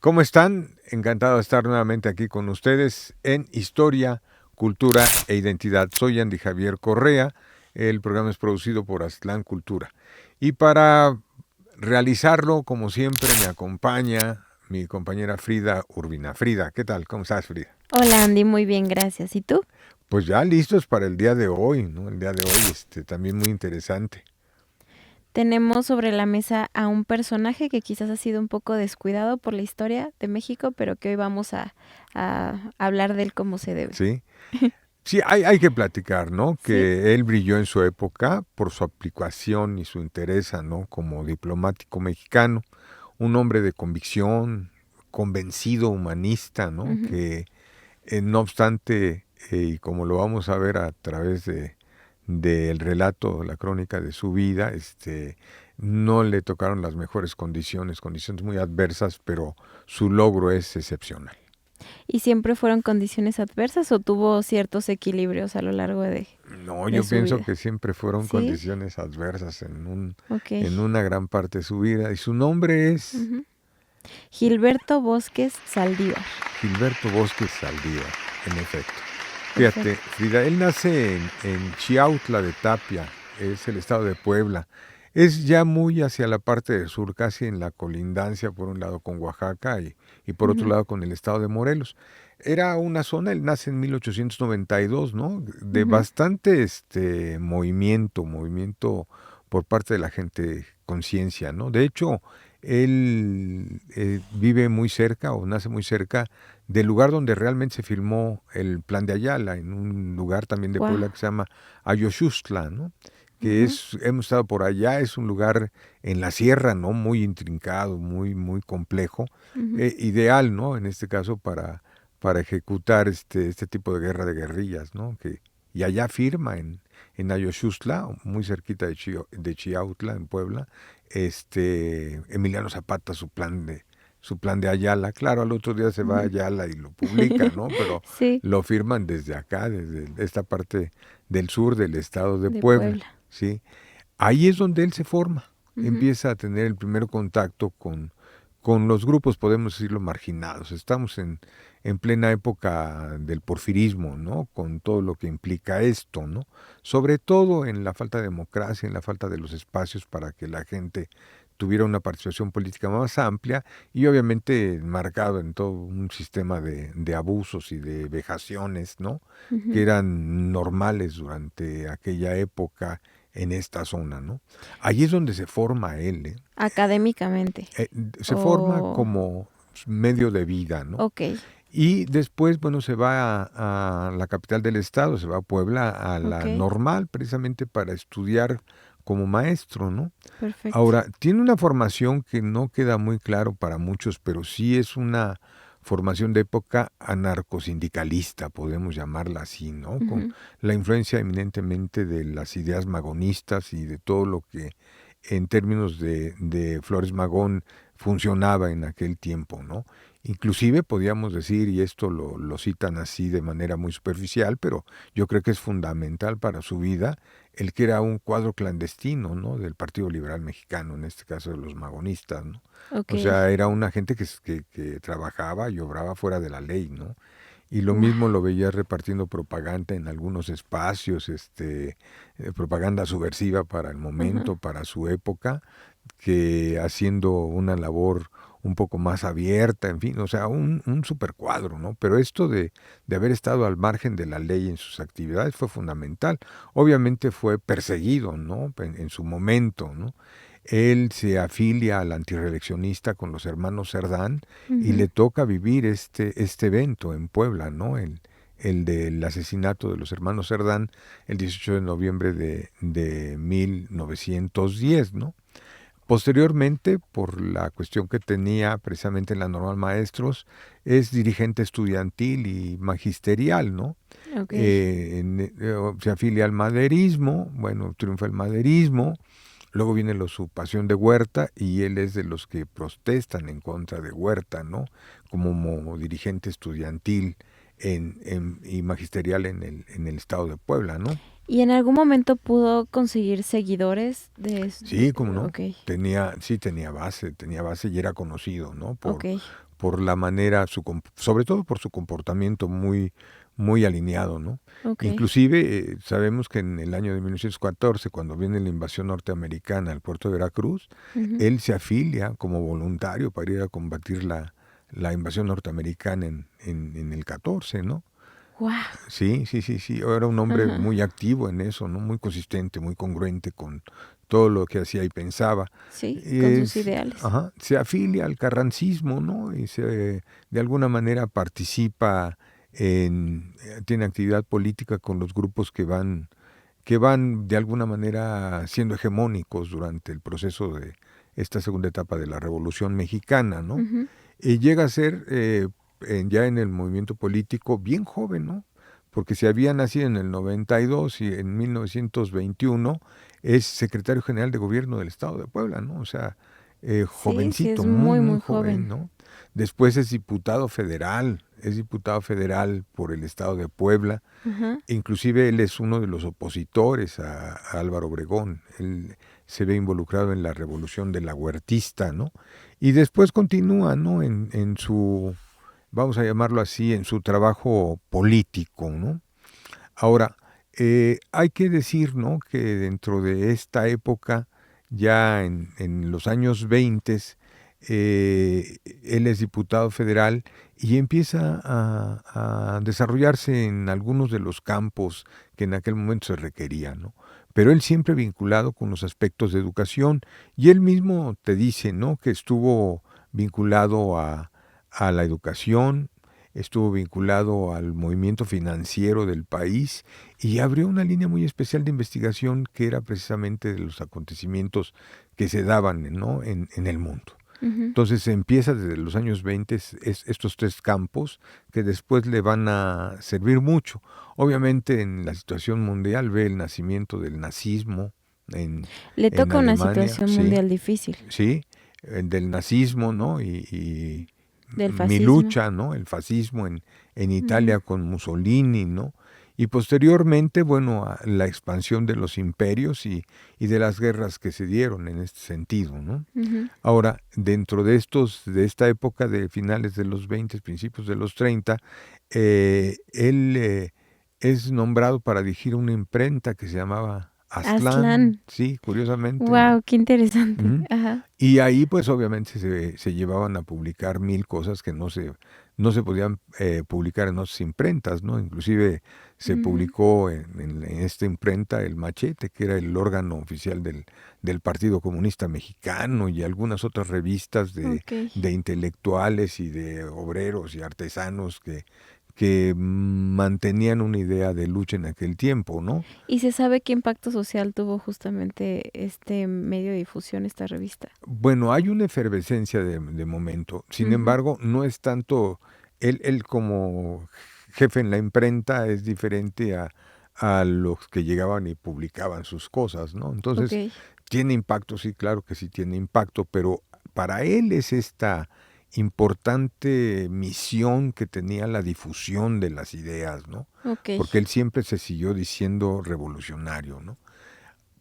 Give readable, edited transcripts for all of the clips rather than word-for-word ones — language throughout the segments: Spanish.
¿Cómo están? Encantado de estar nuevamente aquí con ustedes en Historia, Cultura e Identidad. Soy Andy Javier Correa, el programa es producido por Aztlán Cultura. Y para realizarlo, como siempre, me acompaña mi compañera Frida Urbina. Frida, ¿qué tal? ¿Cómo estás, Frida? Hola Andy, muy bien, gracias. ¿Y tú? Pues ya listos para el día de hoy, ¿no? El día de hoy, también muy interesante. Tenemos sobre la mesa a un personaje que quizás ha sido un poco descuidado por la historia de México, pero que hoy vamos a hablar de él como se debe. ¿Sí? Sí, hay que platicar, ¿no? ¿Sí? Que él brilló en su época por su aplicación y su interés, ¿no? Como diplomático mexicano, un hombre de convicción, convencido, humanista, ¿no? Ujú. Que no obstante, y como lo vamos a ver a través del relato, la crónica de su vida, no le tocaron las mejores condiciones, condiciones muy adversas, pero su logro es excepcional. ¿Y siempre fueron condiciones adversas o tuvo ciertos equilibrios a lo largo No, de yo su pienso vida? que siempre fueron ¿Sí? condiciones adversas Ok. en una gran parte de su vida. Y su nombre es Ujú. Gilberto Bosques Saldívar. Gilberto Bosques Saldívar, en efecto. Fíjate, Perfecto. Frida, él nace en Chiautla de Tapia, es el estado de Puebla. Es ya muy hacia la parte del sur, casi en la colindancia, por un lado con Oaxaca y por otro Ujú, lado con el estado de Morelos. Era una zona, él nace en 1892, ¿no? De ujú. bastante movimiento por parte de la gente con ciencia, ¿no? De hecho, él vive muy cerca o nace muy cerca del lugar donde realmente se filmó el Plan de Ayala, en un lugar también de Guau. Puebla que se llama Ayoxustla, ¿no? Que Ujú, es, hemos estado por allá, es un lugar en la sierra, ¿no? Muy intrincado, muy complejo, ujú. ideal, ¿no? En este caso para ejecutar este tipo de guerra de guerrillas, ¿no? Y allá firma en Ayoxustla, muy cerquita de Chiautla, en Puebla, Emiliano Zapata su plan de Ayala. Claro, al otro día se va a Ujú. Ayala y lo publica, ¿no? Pero Sí, lo firman desde acá, desde esta parte del sur del estado de de Puebla, Puebla. ¿sí? Ahí es donde él se forma, Ujú. empieza a tener el primer contacto con los grupos, podemos decirlo, marginados. Estamos en plena época del porfirismo, ¿no? Con todo lo que implica esto, ¿no? Sobre todo en la falta de democracia, en la falta de los espacios para que la gente tuviera una participación política más amplia y obviamente marcado en todo un sistema de abusos y de vejaciones, ¿no? Que Ujú. eran normales durante aquella época en esta zona, ¿no? Ahí es donde se forma él, ¿eh? Académicamente. Eh, Se forma Oh, como medio de vida, ¿no? ok, Y después, bueno, se va a la capital del estado, se va a Puebla, a ok, la normal, precisamente para estudiar como maestro, ¿no? perfecto. Ahora, tiene una formación que no queda muy claro para muchos, pero sí es una formación de época anarcosindicalista, podemos llamarla así, ¿no? Con Ujú. la influencia eminentemente de las ideas magonistas y de todo lo que en términos de Flores Magón funcionaba en aquel tiempo, ¿no? Inclusive podríamos decir, y esto lo citan así de manera muy superficial, pero yo creo que es fundamental para su vida, el que era un cuadro clandestino, ¿no? Del Partido Liberal Mexicano, en este caso de los magonistas, ¿no? Ok, O sea, era una gente que trabajaba y obraba fuera de la ley, ¿no? Y lo wow. mismo lo veía repartiendo propaganda en algunos espacios, propaganda subversiva para el Ajá. momento, para su época, que haciendo una labor un poco más abierta, en fin, o sea, un super cuadro, ¿no? Pero esto de haber estado al margen de la ley en sus actividades fue fundamental. Obviamente fue perseguido, ¿no? En su momento, ¿no? Él se afilia al antireeleccionista con los hermanos Cerdán y Ujú. le toca vivir este evento en Puebla, ¿no? El del asesinato de los hermanos Cerdán el 18 de noviembre de 1910, ¿no? Posteriormente, por la cuestión que tenía precisamente en la Normal Maestros, es dirigente estudiantil y magisterial, ¿no? Ok. Se afilia al maderismo, bueno, triunfa el maderismo, luego viene la usurpación de Huerta y él es de los que protestan en contra de Huerta, ¿no? Como dirigente estudiantil y magisterial en el estado de Puebla, ¿no? ¿Y en algún momento pudo conseguir seguidores Sí, cómo no. ok, Sí tenía base y era conocido, ¿no? ok. por la manera, sobre todo por su comportamiento muy alineado, ¿no? Ok. Inclusive sabemos que en el año de 1914, cuando viene la invasión norteamericana al puerto de Veracruz, Ujú. él se afilia como voluntario para ir a combatir la invasión norteamericana en el 14, ¿no? Guau. Sí. Era un hombre Ajá. muy activo en eso, ¿no? Muy consistente, muy congruente con todo lo que hacía y pensaba. Sí, con sus ideales. Se afilia al carrancismo, ¿no? Y de alguna manera participa tiene actividad política con los grupos que van de alguna manera siendo hegemónicos durante el proceso de esta segunda etapa de la Revolución Mexicana, ¿no? Ujú. Y llega a ser ya en el movimiento político bien joven, ¿no? Porque se había nacido en el 92 y en 1921 es secretario general de gobierno del estado de Puebla, ¿no? O sea, Sí, sí, jovencito, es muy, muy, muy muy joven, joven. ¿no? Después es diputado federal por el estado de Puebla. Ajá. Inclusive él es uno de los opositores a Álvaro Obregón. Él se ve involucrado en la revolución de la Huertista, ¿no? Y después continúa, ¿no? En su, vamos a llamarlo así, en su trabajo político, ¿no? Ahora, hay que decir, ¿no? Que dentro de esta época, ya en los años 20, él es diputado federal y empieza a desarrollarse en algunos de los campos que en aquel momento se requerían, ¿no? Pero él siempre vinculado con los aspectos de educación y él mismo te dice, ¿no? Que estuvo vinculado a la educación, estuvo vinculado al movimiento financiero del país y abrió una línea muy especial de investigación que era precisamente de los acontecimientos que se daban, ¿no? en el mundo. Ujú. Entonces empieza desde los años 20 estos tres campos que después le van a servir mucho. Obviamente en la situación mundial ve el nacimiento del nazismo en, Le en toca una Alemania, situación sí, mundial difícil. sí, del nazismo, ¿no? Y Del mi fascismo. lucha, ¿no? El fascismo en Ujú. Italia con Mussolini, ¿no? Y posteriormente, bueno, la expansión de los imperios y de las guerras que se dieron en este sentido, ¿no? Ujú. Ahora, dentro de esta época de finales de los 20, principios de los 30, él es nombrado para dirigir una imprenta que se llamaba Aztlán, Aslan. sí, curiosamente, ¿no? Wow, qué interesante. Ujú. Ajá. Y ahí pues obviamente se llevaban a publicar mil cosas que no se podían publicar en otras imprentas, ¿no? Inclusive se Ujú. publicó en esta imprenta El Machete, que era el órgano oficial del Partido Comunista Mexicano y algunas otras revistas Ok. de intelectuales y de obreros y artesanos que mantenían una idea de lucha en aquel tiempo, ¿no? ¿Y se sabe qué impacto social tuvo justamente este medio de difusión, esta revista? Bueno, hay una efervescencia de momento. Sin Ujú. embargo, no es tanto, él como jefe en la imprenta es diferente a los que llegaban y publicaban sus cosas, ¿no? Ok. Entonces, tiene impacto, sí, claro que sí tiene impacto, pero para él es esta importante misión que tenía la difusión de las ideas, ¿no? Ok. Porque él siempre se siguió diciendo revolucionario, ¿no?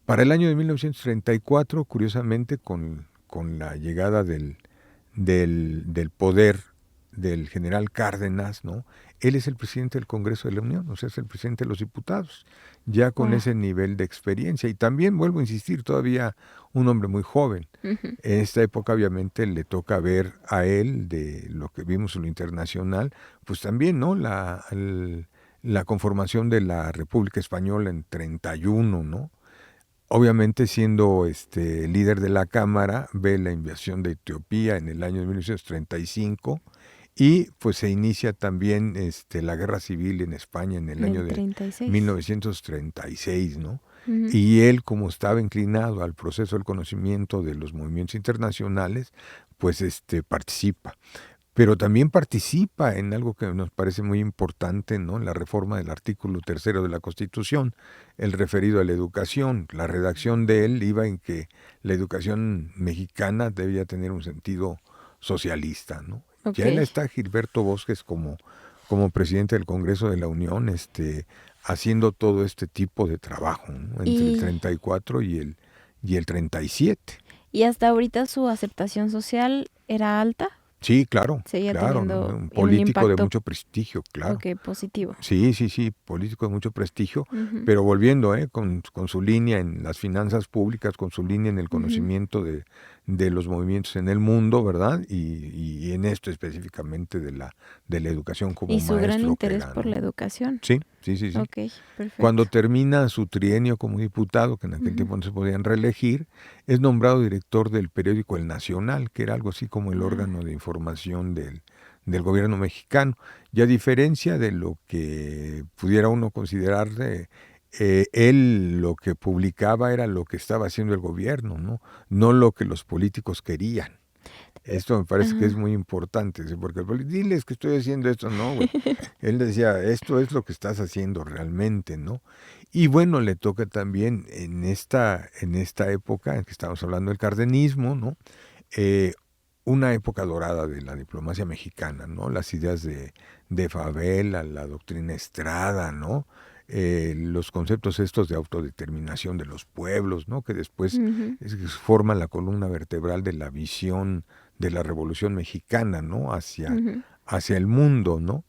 Para el año de 1934, curiosamente, con la llegada del poder del general Cárdenas, ¿no? Él es el presidente del Congreso de la Unión, o sea, es el presidente de los diputados, ya con Wow. ese nivel de experiencia. Y también, vuelvo a insistir, todavía un hombre muy joven. Ujú. En esta época, obviamente, le toca ver a él, de lo que vimos en lo internacional, pues también, ¿no? La conformación de la República Española en 31, ¿no? Obviamente siendo líder de la Cámara, ve la invasión de Etiopía en el año de 1935 y pues se inicia también la guerra civil en España en el En año el de 36. 1936, ¿no? Ujú. Y él, como estaba inclinado al proceso del conocimiento de los movimientos internacionales, pues participa, pero también participa en algo que nos parece muy importante, ¿no? En la reforma del artículo 3 de la Constitución, el referido a la educación. La redacción de él iba en que la educación mexicana debía tener un sentido socialista, ¿no? Ok. Ya está Gilberto Bosques como presidente del Congreso de la Unión, haciendo todo este tipo de trabajo, ¿no? Entre el Y, 34 y el 37. y hasta ahorita su aceptación social era alta. Sí, claro, seguía claro, ¿no? teniendo Un un político de impacto, mucho prestigio, claro. positivo. Sí, sí, sí, político de mucho prestigio, Ujú, pero volviendo, con su línea en las finanzas públicas, con su línea en el ujú. conocimiento de los movimientos en el mundo, ¿verdad? Y en esto específicamente de la educación como Y su gran maestro que interés era, por la ¿no? educación. Sí, sí, sí, sí. Ok, Cuando perfecto. termina su trienio como diputado, que en aquel Ujú. tiempo no se podían reelegir, es nombrado director del periódico El Nacional, que era algo así como el Ah, órgano de información del gobierno mexicano. Y a diferencia de lo que pudiera uno considerar, él lo que publicaba era lo que estaba haciendo el gobierno, ¿no? No lo que los políticos querían. Esto me parece que es ah. muy importante, ¿sí? Porque diles que estoy haciendo esto, no, güey. Él decía, esto es lo que estás haciendo realmente, ¿no? Y bueno, le toca también en esta época en que estamos hablando del cardenismo, ¿no? Eh, una época dorada de la diplomacia mexicana, ¿no? Las ideas de Favela, la doctrina Estrada, ¿no? Los conceptos estos de autodeterminación de los pueblos, ¿no? Que después Ujú, forman la columna vertebral de la visión de la Revolución Mexicana, ¿no? ujú. Hacia el mundo, ¿no?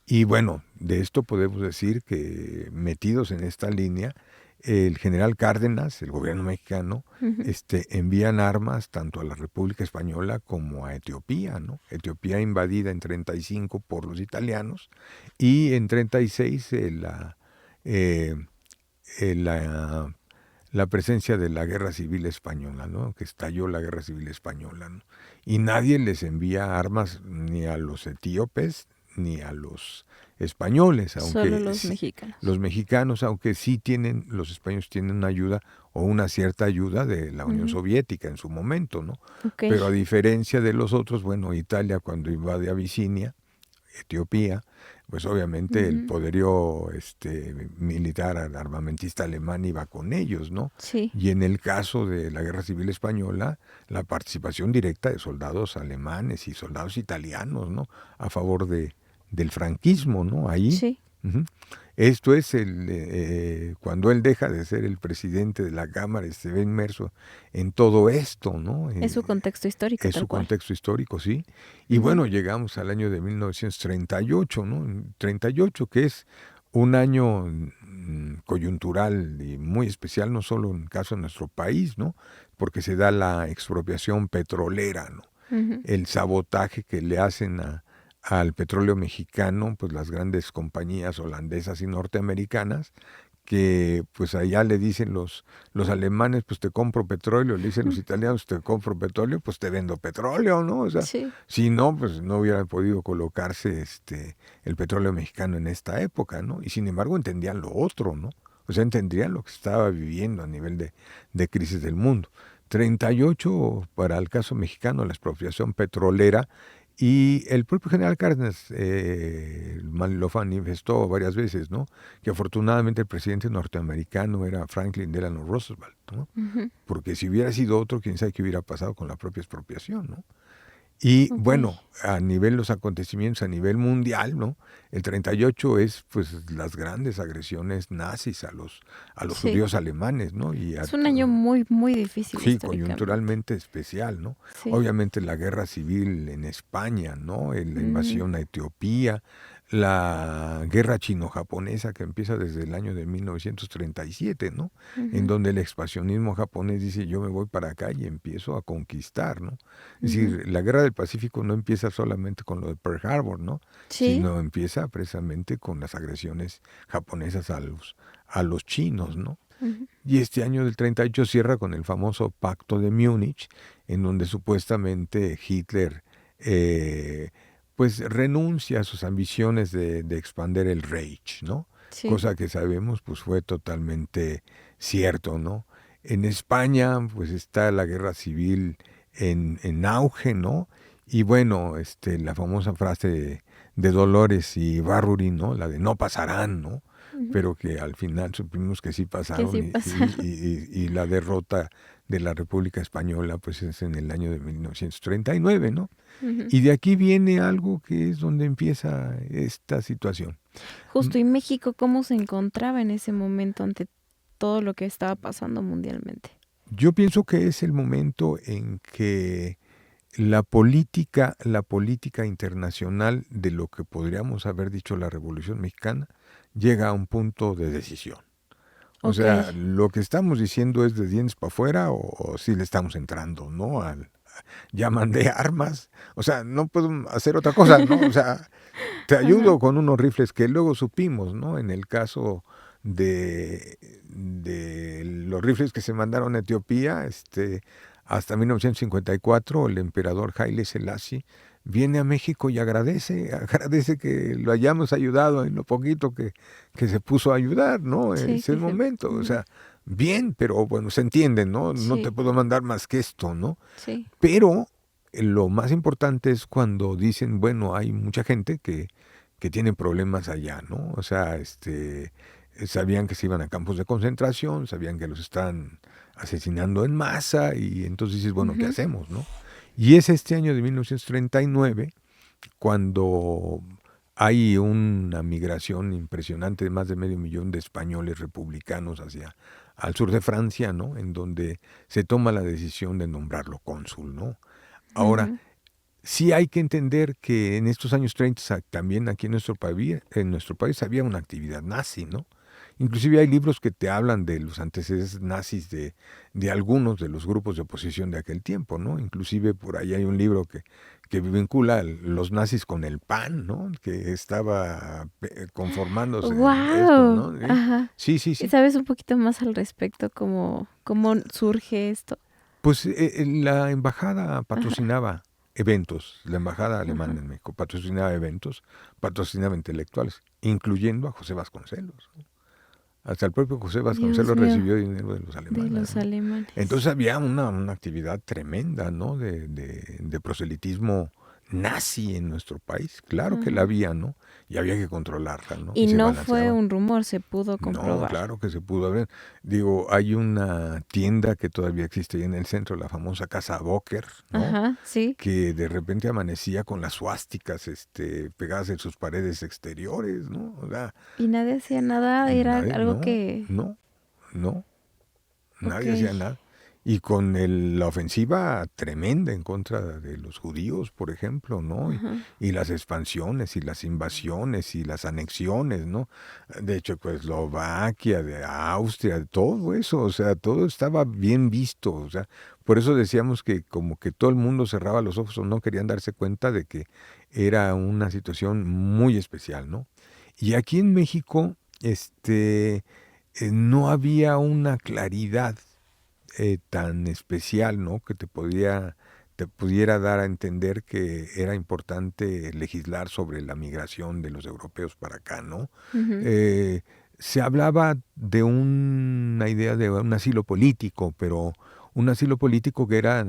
Y bueno, de esto podemos decir que metidos en esta línea, el general Cárdenas, el gobierno mexicano, Ujú. envían armas tanto a la República Española como a Etiopía, ¿no? Etiopía invadida en 35 por los italianos y en 36 eh, la, la presencia de la Guerra Civil Española, ¿no? Que estalló la Guerra Civil Española, ¿no? Y nadie les envía armas ni a los etíopes ni a los españoles, Solo aunque los mexicanos. los mexicanos, aunque sí tienen, los españoles tienen una ayuda o una cierta ayuda de la Unión Ujú. Soviética en su momento, ¿no? Ok. Pero a diferencia de los otros, bueno, Italia cuando invade Abisinia, Etiopía, pues obviamente el Ujú. poderío militar armamentista alemán iba con ellos, ¿no? Sí. Y en el caso de la Guerra Civil Española, la participación directa de soldados alemanes y soldados italianos, ¿no? A favor del franquismo, ¿no? Ahí. Sí. Uh-huh. Esto es cuando él deja de ser el presidente de la Cámara, se ve inmerso en todo esto, ¿no? Es su contexto histórico, Es tal su cual. contexto histórico, sí. Y Ujú. bueno, llegamos al año de 1938, ¿no? 38, que es un año coyuntural y muy especial, no solo en el caso de nuestro país, ¿no? Porque se da la expropiación petrolera, ¿no? Ujú. El sabotaje que le hacen al petróleo mexicano, pues las grandes compañías holandesas y norteamericanas, que pues allá le dicen los alemanes, pues te compro petróleo, le dicen los italianos, te compro petróleo, pues te vendo petróleo, ¿no? O sea, Sí. si no, pues no hubiera podido colocarse el petróleo mexicano en esta época, ¿no? Y sin embargo entendían lo otro, ¿no? O sea, entendían lo que se estaba viviendo a nivel de crisis del mundo. 38 para el caso mexicano, la expropiación petrolera, y el propio general Cárdenas lo manifestó varias veces, ¿no? Que afortunadamente el presidente norteamericano era Franklin Delano Roosevelt, ¿no? Ujú. Porque si hubiera sido otro, quién sabe qué hubiera pasado con la propia expropiación, ¿no? Y Ok. bueno, a nivel los acontecimientos a nivel mundial, ¿no? El 38 es pues las grandes agresiones nazis a los Sí. judíos alemanes, ¿no? Y Es un año muy, muy difícil sí, históricamente. coyunturalmente especial, ¿no? Sí. Obviamente la guerra civil en España, ¿no? La Ujú. invasión a Etiopía, la guerra chino-japonesa que empieza desde el año de 1937, ¿no? En Ujú. donde el expansionismo japonés dice yo me voy para acá y empiezo a conquistar, ¿no? Es Ujú. decir, la guerra del Pacífico no empieza solamente con lo de Pearl Harbor, ¿no? Sí. Sino empieza precisamente con las agresiones japonesas a los chinos, ¿no? Ujú. Y este año del 38 cierra con el famoso Pacto de Múnich, en donde supuestamente Hitler eh, pues renuncia a sus ambiciones de expander el Reich, ¿no? Sí. Cosa que sabemos pues fue totalmente cierto, ¿no? En España pues está la guerra civil en auge, ¿no? Y bueno, la famosa frase de Dolores y Barruri, ¿no? La de no pasarán, ¿no? Ujú. Pero que al final supimos que sí Que pasaron sí pasaron. y la derrota de la República Española pues es en el año de 1939, ¿no? Ujú. Y de aquí viene algo que es donde empieza esta situación. Justo, ¿y México cómo se encontraba en ese momento ante todo lo que estaba pasando mundialmente? Yo pienso que es el momento en que la política internacional de lo que podríamos haber dicho la Revolución Mexicana llega a un punto de decisión. O sea, Ok. lo que estamos diciendo es de dientes para afuera o si le estamos entrando, ¿no? Ya mandé armas, o sea, no puedo hacer otra cosa, ¿no? O sea, te Ajá. ayudo con unos rifles que luego supimos, ¿no? En el caso de los rifles que se mandaron a Etiopía, hasta 1954, el emperador Haile Selassie viene a México y agradece que lo hayamos ayudado en lo poquito que se puso a ayudar, ¿no? En Sí, ese que se... momento, o ujú. sea, bien, pero bueno, se entiende, ¿no? No te Sí, puedo mandar más que esto, ¿no? sí. Pero lo más importante es cuando dicen, bueno, hay mucha gente que tiene problemas allá, ¿no? O sea, sabían que se iban a campos de concentración, sabían que los están asesinando en masa y entonces dices, bueno, ¿qué Ujú. hacemos, no? Y es este año de 1939 cuando hay una migración impresionante de más de medio millón de españoles republicanos hacia al sur de Francia, ¿no? En donde se toma la decisión de nombrarlo cónsul, ¿no? Ahora, Ujú. sí hay que entender que en estos años 30 también aquí en nuestro país había una actividad nazi, ¿no? Inclusive hay libros que te hablan de los antecedentes nazis de algunos de los grupos de oposición de aquel tiempo, ¿no? Inclusive por ahí hay un libro que vincula los nazis con el PAN, ¿no? Que estaba conformándose esto, Wow. ¿no? ¿Sí? Ajá. Sí, sí, ¿Y sí. sabes un poquito más al respecto cómo surge esto? Pues la embajada Ajá, patrocinaba eventos, la embajada ajá. alemana en México patrocinaba eventos, patrocinaba intelectuales, incluyendo a José Vasconcelos. Hasta el propio José Dios Vasconcelos mío, recibió dinero de los de alemanes, los ¿no? alemanes. Entonces había una actividad tremenda, ¿no? De proselitismo nazi en nuestro país. Claro que la Ajá. había, ¿no? Y había que controlarla, ¿no? Y Y se no fue balanceaban. un rumor, se pudo No, comprobar. claro que se pudo haber. Digo, hay una tienda que todavía existe ahí en el centro, la famosa Casa Boker, ¿no? Ajá, sí. Que de repente amanecía con las suásticas, pegadas en sus paredes exteriores, ¿no? O sea, Y nadie hacía nada, era nadie, algo no, que... no, no, Ok. nadie hacía nada. Y con la ofensiva tremenda en contra de los judíos, por ejemplo, ¿no? Ajá. Y las expansiones y las invasiones y las anexiones, ¿no? De hecho, pues Eslovaquia, de Austria, de todo eso, o sea, todo estaba bien visto, o sea, por eso decíamos que como que todo el mundo cerraba los ojos o no querían darse cuenta de que era una situación muy especial, ¿no? Y aquí en México, no había una claridad tan especial, ¿no? Que te pudiera dar a entender que era importante legislar sobre la migración de los europeos para acá, ¿no? Ujú. Eh, Se hablaba de una idea de un asilo político, pero un asilo político que era a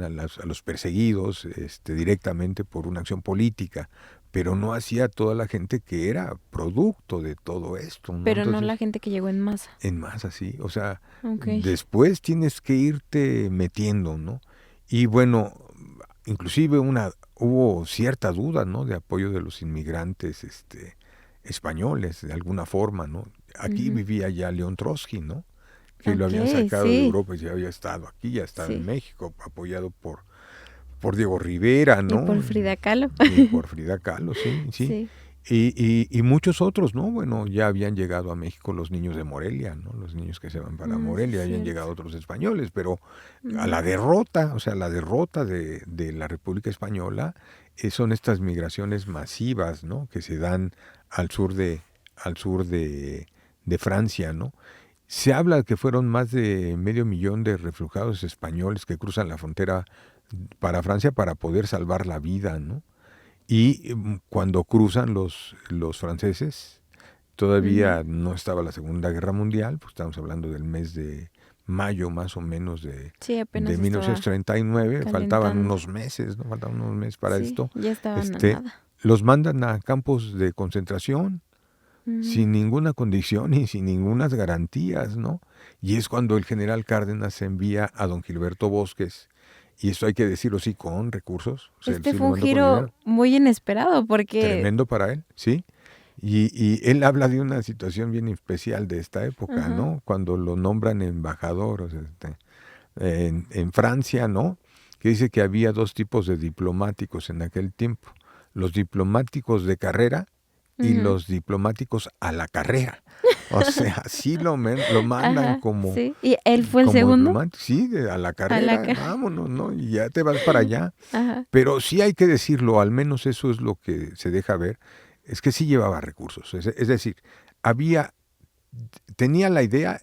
los perseguidos directamente por una acción política, pero no hacía toda la gente que era producto de todo esto, ¿no? Pero no la Entonces, gente que llegó en masa. en más así, o sea, Ok. después tienes que irte metiendo, ¿no? Y bueno, inclusive hubo cierta duda, ¿no? De apoyo de los inmigrantes, españoles, de alguna forma, ¿no? Aquí Ujú. vivía ya León Trotsky, ¿no? Que lo habían Ok, sacado de sí, Europa y ya había estado aquí, ya estaba en sí. México, apoyado por Diego Rivera, Y por ¿no? Frida Kahlo. Y por Frida Kahlo, sí, sí. Sí, Y muchos otros, ¿no? Bueno, ya habían llegado a México los niños de Morelia, ¿no? Los niños que se van para sí es Morelia, habían cierto. llegado otros españoles, pero a Ujú. la derrota, o sea, la derrota de la República Española son estas migraciones masivas, ¿no? Que se dan al sur al sur de Francia, ¿no? Se habla que fueron más de medio millón de refugiados españoles que cruzan la frontera para Francia para poder salvar la vida, ¿no? Y cuando cruzan los franceses, Ujú. todavía no estaba la Segunda Guerra Mundial, pues estamos hablando del mes de mayo más o menos Sí, de apenas estaba 1939, faltaban calentando. unos meses, ¿no? Faltaban unos meses para Sí, esto. ya estaban a Este, nada. los mandan a campos de concentración Ujú. sin ninguna condición y sin ningunas garantías, ¿no? Y es cuando el general Cárdenas envía a don Gilberto Bosques, y esto hay que decirlo sí, con recursos, o sea, él Este sí lo fue un mandó con giro dinero, muy inesperado porque... tremendo para él, ¿sí? Y él habla de una situación bien especial de esta época, Ajá. ¿no? Cuando lo nombran embajador, o sea, en Francia, ¿no? que dice que había dos tipos de diplomáticos en aquel tiempo, los diplomáticos de carrera y los diplomáticos a la carrera. O sea, sí lo mandan Ajá, como, sí. ¿Y él fue el como segundo? diplomático, sí, a la A la carrera, carrera. vámonos, ¿no? Y ya te vas para allá. Ajá. Pero sí hay que decirlo, al menos eso es lo que se deja ver, es que sí llevaba recursos. Es decir, tenía la idea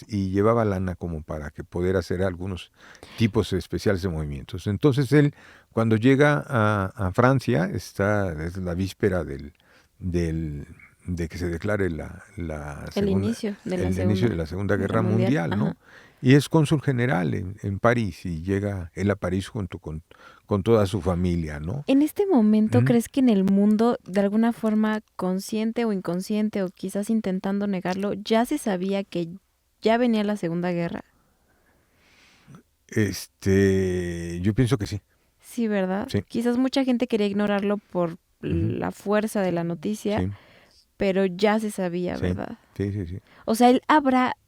y llevaba lana como para que poder hacer algunos tipos especiales de movimientos. Entonces él, cuando llega a Francia, es la víspera del, de que se declare El inicio de la el inicio de Segunda la Segunda Guerra Guerra Mundial. Mundial, Ajá. ¿no? Y es cónsul general en París, y llega él a París junto con toda su familia, ¿no? En este momento, ¿Mm? ¿crees que en el mundo, de alguna forma consciente o inconsciente, o quizás intentando negarlo, ya se sabía que ya venía la Segunda Guerra? Yo pienso que sí, Sí, ¿verdad? sí. Quizás mucha gente quería ignorarlo por Ujú, la fuerza de la noticia, sí, pero ya se sabía, sí, ¿verdad? sí, sí, sí. O sea,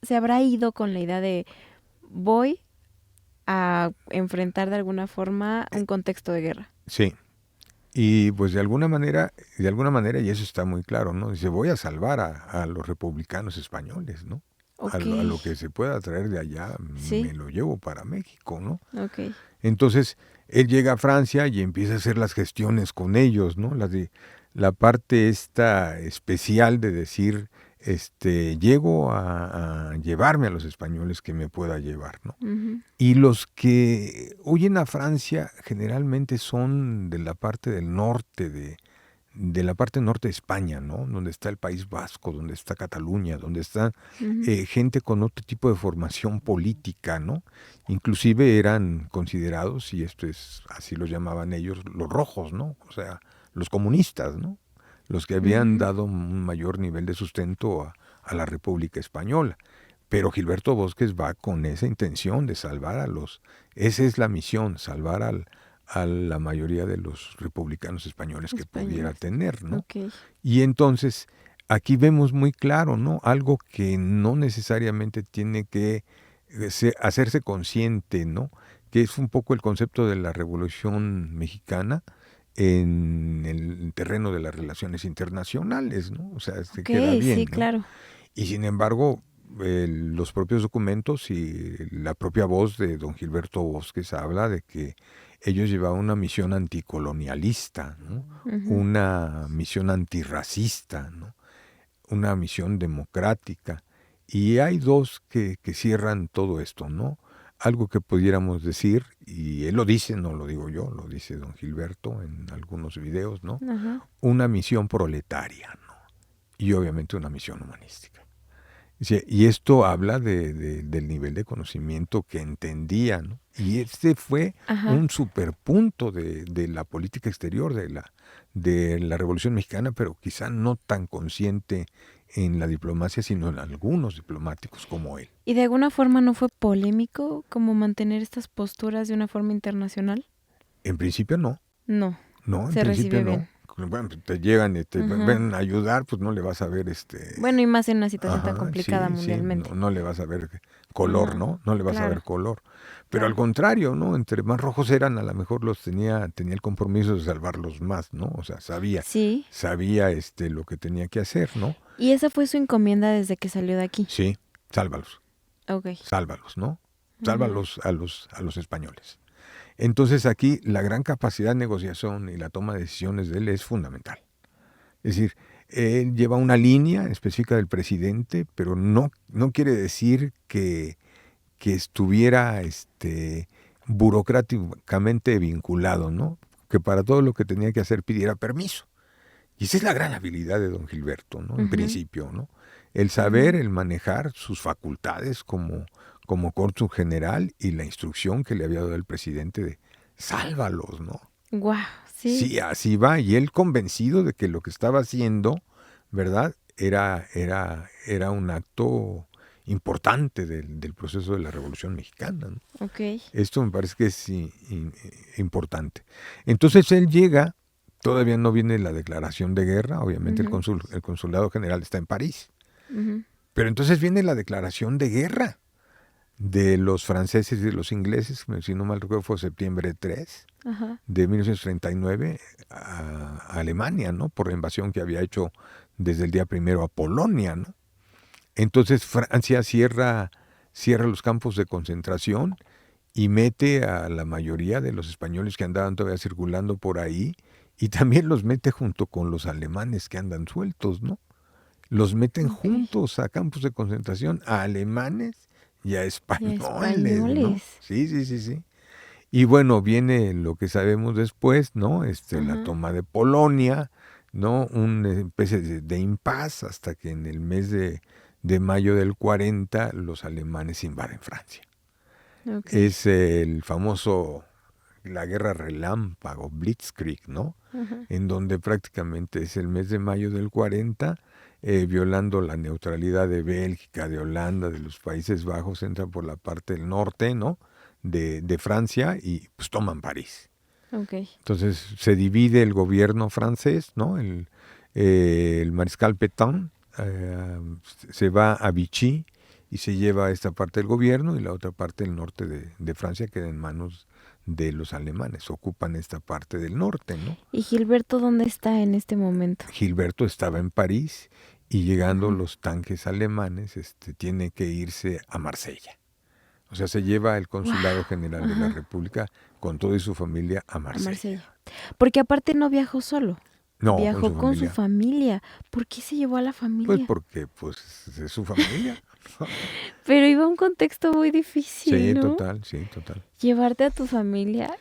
se habrá ido con la idea de voy a enfrentar de alguna forma un contexto de guerra. Sí, y pues de alguna manera, y eso está muy claro, ¿no? Dice, voy a salvar a los republicanos españoles, ¿no? Ok, A lo que se pueda traer de allá, me sí, lo llevo para México, ¿no? ok. Entonces, él llega a Francia y empieza a hacer las gestiones con ellos, ¿no? La parte esta especial de decir, llego a llevarme a los españoles que me pueda llevar, ¿no? Ujú, Y los que huyen a Francia generalmente son de la parte del norte, de la parte norte de España, ¿no? Donde está el País Vasco, donde está Cataluña, donde está ujú. gente con otro tipo de formación política, ¿no? Inclusive eran considerados, y esto es, así los llamaban ellos, los rojos, ¿no? O sea, los comunistas, ¿no? Los que habían Ujú. dado un mayor nivel de sustento a la República Española. Pero Gilberto Bosques va con esa intención de salvar esa es la misión, salvar a la mayoría de los republicanos españoles que pudiera Españoles. tener, ¿no? Ok. Y entonces aquí vemos muy claro, ¿no? Algo que no necesariamente tiene que hacerse consciente, ¿no? Que es un poco el concepto de la Revolución Mexicana en el terreno de las relaciones internacionales, ¿no? O sea, se Ok, queda sí, bien, ¿no? claro. Y sin embargo, los propios documentos y la propia voz de don Gilberto Bosques habla de que ellos llevaban una misión anticolonialista, ¿no? Ujú. Una misión antirracista, ¿no? Una misión democrática. Y hay dos que cierran todo esto, ¿no? Algo que pudiéramos decir, y él lo dice, no lo digo yo, lo dice don Gilberto en algunos videos, ¿no? Ajá. Una misión proletaria, ¿no? Y obviamente una misión humanística. Sí, y esto habla del nivel de conocimiento que entendía, ¿no? Y este fue Ajá. un superpunto de la política exterior de la Revolución Mexicana, pero quizá no tan consciente en la diplomacia, sino en algunos diplomáticos como él. ¿Y de alguna forma no fue polémico como mantener estas posturas de una forma internacional? En principio no, No, no, en se principio recibió bien. no. Bueno, pues, te llegan y te Ajá. ven a ayudar, pues no le vas a ver Bueno, y más en una situación tan Ajá, complicada sí, sí, mundialmente. no le vas a ver color, Ajá. ¿no? No le vas a Claro, ver color. Pero al claro. contrario, ¿no? Entre más rojos eran, a lo mejor tenía el compromiso de salvarlos más, ¿no? O sea, Sí. sabía lo que tenía que hacer, ¿no? Y esa fue su encomienda desde que salió de aquí. Sí, sálvalos, Ok. sálvalos, ¿no? Ajá. Sálvalos a los españoles. Entonces aquí la gran capacidad de negociación y la toma de decisiones de él es fundamental. Es decir, él lleva una línea específica del presidente, pero no quiere decir que estuviera burocráticamente vinculado, ¿no? Que para todo lo que tenía que hacer pidiera permiso. Y esa es la gran habilidad de don Gilberto, ¿no? En Ujú, principio, ¿no? El saber, ujú. el manejar sus facultades como cónsul general y la instrucción que le había dado el presidente de sálvalos, ¿no? Guau, sí. Sí, así va. Y él convencido de que lo que estaba haciendo, ¿verdad? Era un acto importante del proceso de la Revolución Mexicana, ¿no? Ok. Esto me parece que es importante. Entonces él llega, todavía no viene la declaración de guerra, obviamente Ujú, el consulado general está en París, ujú. pero entonces viene la declaración de guerra. de los franceses y de los ingleses, si no mal recuerdo fue septiembre 3 Ajá. de 1939 a Alemania, ¿no? Por la invasión que había hecho desde el día primero a Polonia, ¿no? Entonces Francia cierra los campos de concentración y mete a la mayoría de los españoles que andaban todavía circulando por ahí y también los mete junto con los alemanes que andan sueltos, ¿no? Los meten Ok. juntos a campos de concentración, a alemanes y a Y a españoles, ¿no? españoles. Sí, sí, sí, sí. Y bueno, viene lo que sabemos después, ¿no? La Ajá. toma de Polonia, ¿no? Una especie de impas hasta que en el mes de mayo del 40 los alemanes invaden Francia. Ok. Es la guerra relámpago, Blitzkrieg, ¿no? Ajá. En donde prácticamente es el mes de mayo del 40, violando la neutralidad de Bélgica, de Holanda, de los Países Bajos, entran por la parte del norte, ¿no? De Francia y pues toman París. Ok. Entonces se divide el gobierno francés, ¿no? El mariscal Pétain se va a Vichy y se lleva esta parte del gobierno y la otra parte del norte de Francia queda en manos de los alemanes. Ocupan esta parte del norte, ¿no? ¿Y Gilberto dónde está en este momento? Gilberto estaba en París y llegando Ajá. los tanques alemanes, tiene que irse a Marsella. O sea, se lleva el Wow. Consulado General de la Ajá. República con toda su familia a A Marsella. Marsella. Porque aparte no viajó solo. No, con Viajó su con su familia. familia. ¿Por qué se llevó a la Pues familia? porque pues es su familia. Pero iba a un contexto muy difícil, Sí, ¿no? total, sí, total. Llevarte a tu familia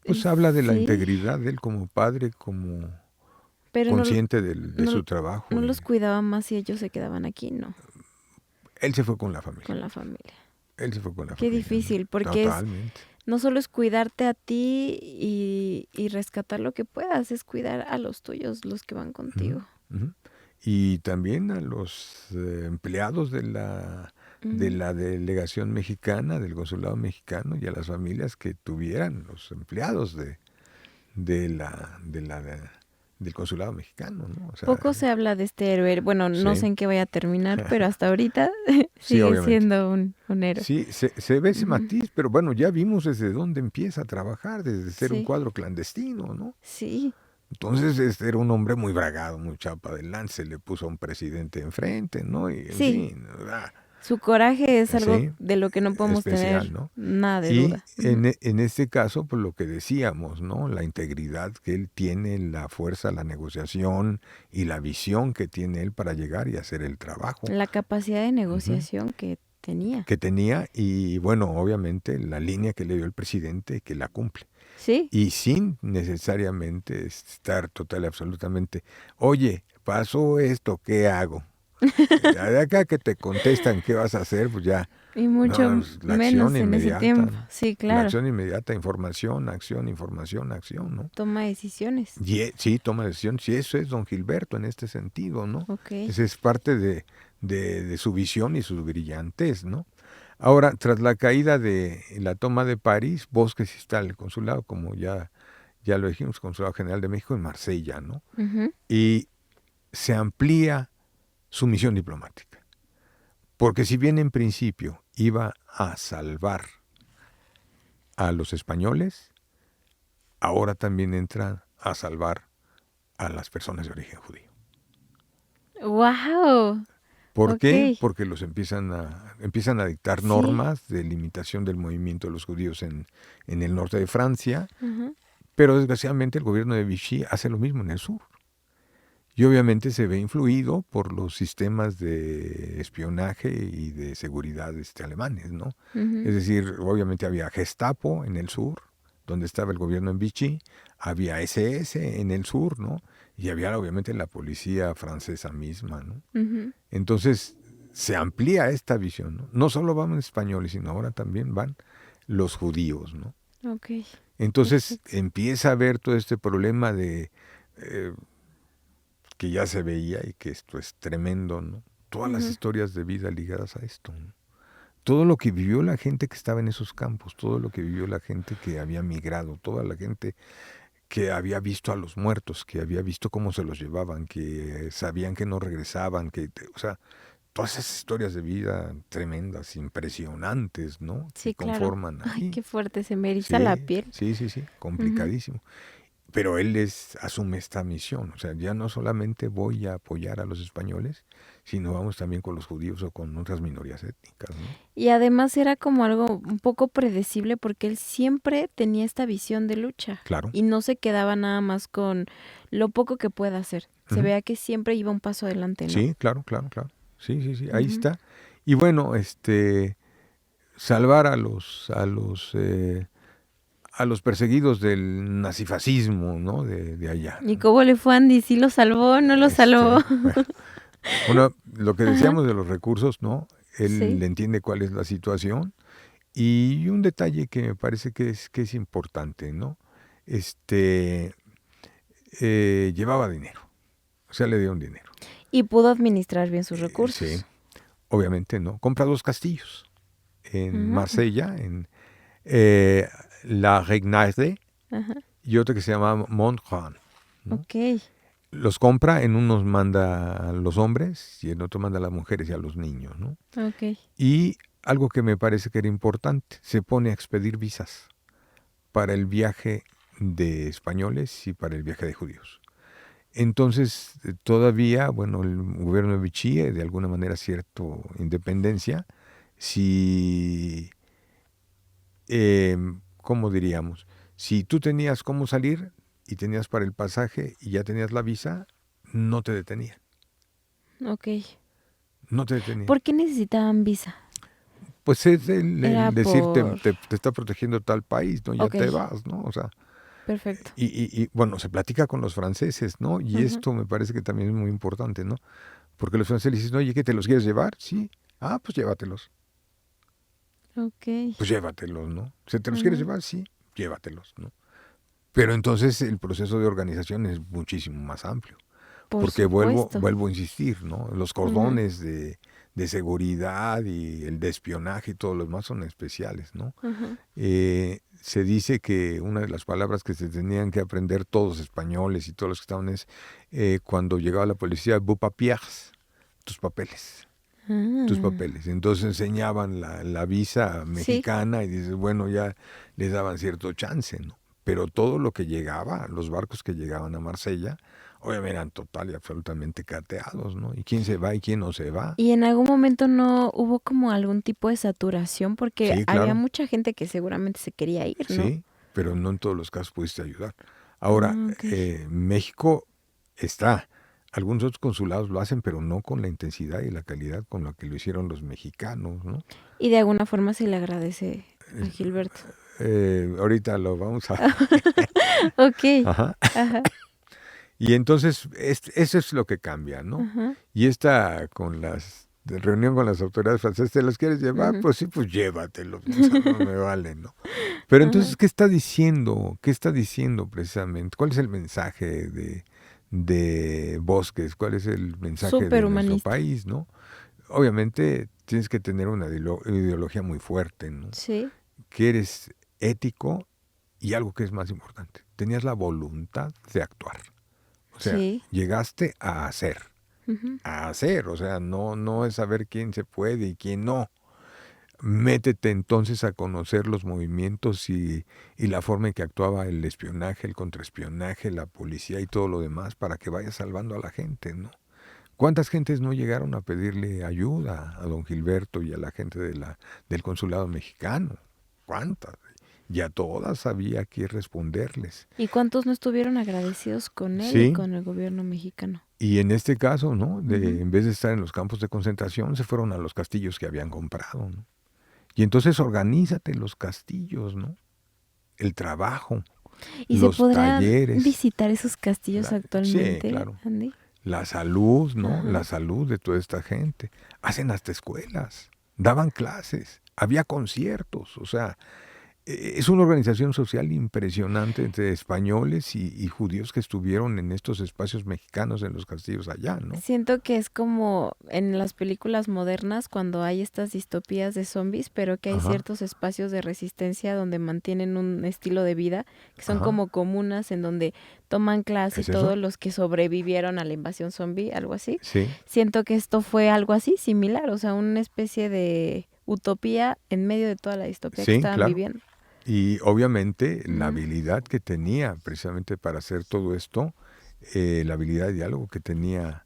Pues habla de la sí, integridad de él como padre, como pero consciente de no, su trabajo. no Y los cuidaba más si ellos se quedaban aquí, no, él se fue con la familia. con la familia. Él se fue con la Qué familia, ¿no? difícil, porque Totalmente. no solo es cuidarte a ti y rescatar lo que puedas, es cuidar a los tuyos, los que van Ujú, contigo. ujú. Y también a los empleados de Ujú. la delegación mexicana, del consulado mexicano y a las familias que tuvieran los empleados de la, de la, de- del consulado mexicano, ¿no? O sea, Poco se habla de este héroe. Bueno, no sé sí, en qué vaya a terminar, pero hasta ahorita sí, sigue obviamente. siendo un héroe. Sí, se ve ese Ujú. matiz, pero bueno, ya vimos desde dónde empieza a trabajar, desde ser un Sí, cuadro clandestino, ¿no? sí, Entonces era un hombre muy bragado, muy chapa de lance, le puso a un presidente enfrente, ¿no? Y en sí. fin, ¿verdad? Su coraje es algo Sí, de lo que no podemos especial, tener ¿no? nada de Y duda. Ujú. en este caso, pues lo que decíamos, ¿no? La integridad que él tiene, la fuerza, la negociación y la visión que tiene él para llegar y hacer el trabajo. La capacidad de Ujú. negociación que tenía. Que tenía y bueno, obviamente la línea que le dio el presidente que la cumple. Sí, Y sin necesariamente estar total y absolutamente, oye, pasó esto, ¿qué hago? Ya de acá que te contestan qué vas a hacer, pues ya, y mucho no, pues, la acción menos en ese inmediata, tiempo. ¿no? Sí, La claro. acción inmediata, información, acción, información, acción, ¿no? Toma decisiones. Y sí, toma decisión, sí, eso es don Gilberto en este sentido, ¿no? Ok. Esa es parte de su visión y su brillantez, ¿no? Ahora, tras la caída de la toma de París, Bosques está el consulado, como ya lo dijimos, Consulado General de México en Marsella, ¿no? Ujú. Y se amplía su misión diplomática. Porque si bien en principio iba a salvar a los españoles, ahora también entra a salvar a las personas de origen judío. Wow. ¿Por qué? Ok. Porque empiezan a dictar Sí. normas de limitación del movimiento de los judíos en el norte de Francia, Ajá. pero desgraciadamente el gobierno de Vichy hace lo mismo en el sur. Y obviamente se ve influido por los sistemas de espionaje y de seguridad alemanes, ¿no? Ujú. Es decir, obviamente había Gestapo en el sur, donde estaba el gobierno en Vichy, había SS en el sur, ¿no? Y había obviamente la policía francesa misma, ¿no? Ujú. Entonces se amplía esta visión, ¿no? No solo van españoles, sino ahora también van los judíos, ¿no? Ok. Entonces Perfecto. empieza a ver todo este problema de eh, que ya se veía y que esto es tremendo, ¿no? Todas las Ujú. historias de vida ligadas a esto, ¿no? Todo lo que vivió la gente que estaba en esos campos, todo lo que vivió la gente que había migrado, toda la gente que había visto a los muertos, que había visto cómo se los llevaban, que sabían que no regresaban, o sea, todas esas historias de vida tremendas, impresionantes, ¿no? Que Sí, claro. conforman Ay, ahí. qué fuerte, se me eriza la Sí, piel. sí, sí, sí, Ujú. complicadísimo. Pero él asume esta misión, o sea, ya no solamente voy a apoyar a los españoles, sino vamos también con los judíos o con otras minorías étnicas, ¿no? Y además era como algo un poco predecible porque él siempre tenía esta visión de lucha Claro. y no se quedaba nada más con lo poco que pueda hacer. Se Ujú. veía que siempre iba un paso adelante, ¿no? Sí, claro, claro, claro. Sí, sí, sí, ahí Ujú. está. Y bueno, salvar a los perseguidos del nazifascismo, ¿no? De allá, ¿Y ¿no? cómo le fue a Andy? ¿Sí lo salvó? ¿No lo salvó? Bueno, lo que Ajá, decíamos de los recursos, ¿no? Él sí. entiende cuál es la situación. Y un detalle que me parece que es importante, ¿no? Este, llevaba dinero, o sea, le dieron dinero. Y pudo administrar bien sus Sí, recursos. obviamente, ¿no? Compra 2 castillos en Ujú, Marsella, en eh, La Regnade, ajá, y otro que se llama Montran, ¿no? ok, Los compra, en unos manda a los hombres y en otro manda a las mujeres y a los niños, ¿no? ok. Y algo que me parece que era importante, se pone a expedir visas para el viaje de españoles y para el viaje de judíos. Entonces, todavía, bueno, el gobierno de Vichy, de alguna manera, cierta independencia, si, ¿cómo diríamos? Si tú tenías cómo salir y tenías para el pasaje y ya tenías la visa, no te detenían. Ok. No te detenían. ¿Por qué necesitaban visa? Pues es el, Era el decir, te, por... te, te está protegiendo tal país, ¿no? Ya Ok, te vas, ¿no? O sea, perfecto. bueno, se platica con los franceses, ¿no? Y Ujú, esto me parece que también es muy importante, ¿no? Porque los franceses dicen, oye, ¿qué te los quieres llevar? Sí. Ah, pues llévatelos. ok. Pues llévatelos, ¿no? ¿Se te los quieres Ujú, llevar? Sí, llévatelos, ¿no? Pero entonces el proceso de organización es muchísimo más amplio. por Porque vuelvo, supuesto. vuelvo a insistir, ¿no? Los Ujú, cordones de seguridad y el de espionaje y todo lo demás son especiales, ¿no? ujú. Se dice que una de las palabras que se tenían que aprender todos españoles y todos los que estaban es cuando llegaba la policía, vos papiers, tus papeles, tus Ah, papeles. Entonces enseñaban la visa sí. mexicana y dices, bueno, ya les daban cierto chance, ¿no? Pero todo lo que llegaba, los barcos que llegaban a Marsella, obviamente eran total y absolutamente cateados, ¿no? ¿Y quién se va y quién no se va? ¿Y en algún momento no hubo como algún tipo de saturación? Porque Sí, había claro, mucha gente que seguramente se quería ir, ¿no? sí, pero no en todos los casos pudiste ayudar. Ahora, Ah, ok. México está, algunos otros consulados lo hacen, pero no con la intensidad y la calidad con la que lo hicieron los mexicanos, ¿no? Y de alguna forma se le agradece a Gilberto. Ahorita lo vamos a... Ok. Ajá. Ajá, Y entonces, eso es lo que cambia, ¿no? ajá, Y esta con de reunión con las autoridades francesas, ¿te los quieres llevar? ujú. Pues sí, pues llévatelos, o sea, no me vale, ¿no? Pero Ajá. entonces, ¿qué está diciendo? ¿Qué está diciendo precisamente? ¿Cuál es el mensaje de Bosques? ¿Cuál es el mensaje Súper de nuestro humanista. país, no? Obviamente tienes que tener una ideología muy fuerte, ¿no? Sí, Que eres ético y algo que es más importante, tenías la voluntad de actuar. O sea, sí. llegaste Ujú. a hacer, o sea, no es saber quién se puede y quién no. Métete entonces a conocer los movimientos y la forma en que actuaba el espionaje, el contraespionaje, la policía y todo lo demás para que vayas salvando a la gente, ¿no? ¿Cuántas gentes no llegaron a pedirle ayuda a don Gilberto y a la gente del consulado mexicano? ¿Cuántas? Y a todas había que responderles. ¿Y cuántos no estuvieron agradecidos con él y Sí, con el gobierno mexicano? y en este caso, ¿no? Ujú. En vez de estar en los campos de concentración, se fueron a los castillos que habían comprado, ¿no? Y entonces organízate los castillos, ¿no? El trabajo, ¿Y se los podrá talleres, visitar esos castillos sí, actualmente, claro, Andy? la salud, ¿no? Ajá. La salud de toda esta gente. Hacen hasta escuelas, daban clases, había conciertos, o sea, es una organización social impresionante entre españoles y judíos que estuvieron en estos espacios mexicanos, en los castillos allá, ¿no? Siento que es como en las películas modernas cuando hay estas distopías de zombies, pero que hay Ajá, ciertos espacios de resistencia donde mantienen un estilo de vida, que son ajá. como comunas en donde toman clase ¿Es eso? todos los que sobrevivieron a la invasión zombie, algo así. Sí, Siento que esto fue algo así similar, o sea, una especie de utopía en medio de toda la distopía que sí, estaban claro. viviendo. Y obviamente la Ujú, habilidad que tenía precisamente para hacer todo esto, la habilidad de diálogo que tenía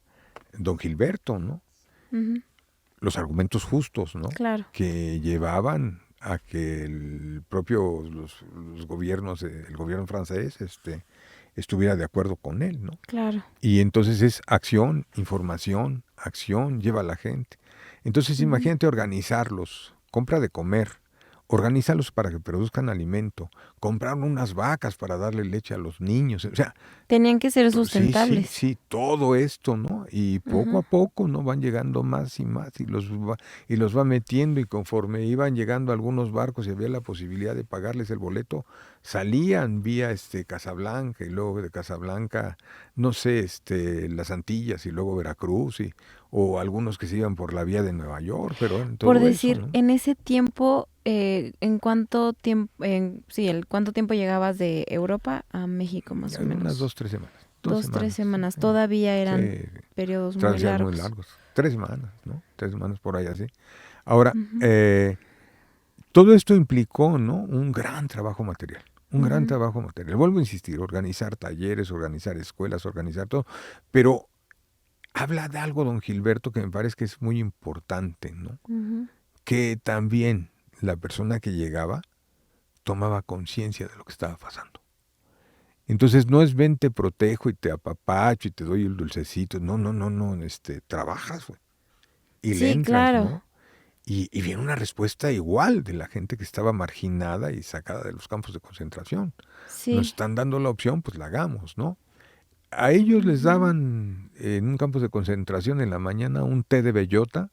don Gilberto, ¿no? ujú, Los argumentos justos, ¿no? claro, Que llevaban a que el propio, los gobiernos, el gobierno francés, estuviera de acuerdo con él, ¿no? claro. Y entonces es acción, lleva a la gente. Entonces Ujú. imagínate organizarlos, compra de comer, organízalos para que produzcan alimento, comprar unas vacas para darle leche a los niños, o sea, Tenían que ser sí, sí, sustentables. sí, todo esto, ¿no? Y poco a Ujú, poco, ¿no? Van llegando más y los va metiendo y conforme iban llegando algunos barcos y había la posibilidad de pagarles el boleto, salían vía Casablanca y luego de Casablanca, no sé, las Antillas y luego Veracruz o algunos que se iban por la vía de Nueva York, pero en por todo eso, decir, ¿no? en ese tiempo, ¿en cuánto tiempo, sí, el cuánto tiempo llegabas de Europa a México más o En unas menos? 2, 3 semanas, dos 2, 3 semanas, semanas. Todavía eran sí, periodos muy travesías muy largos. largos, 3 semanas, ¿no? 3 semanas por ahí así. Ahora, Ujú, todo esto implicó, ¿no? Un gran trabajo material. Un gran ujú, trabajo material. Vuelvo a insistir, organizar talleres, organizar escuelas, organizar todo. Pero habla de algo, don Gilberto, que me parece que es muy importante, ¿no? ujú. Que también la persona que llegaba tomaba conciencia de lo que estaba pasando. Entonces no es ven, te protejo y te apapacho y te doy el dulcecito. No, no, no, no. Trabajas, güey, y le Sí, entras, claro. ¿no? Y viene una respuesta igual de la gente que estaba marginada y sacada de los campos de concentración. Nos Sí. están dando la opción, pues la hagamos, ¿no? A ellos les Ujú. daban en un campo de concentración en la mañana un té de bellota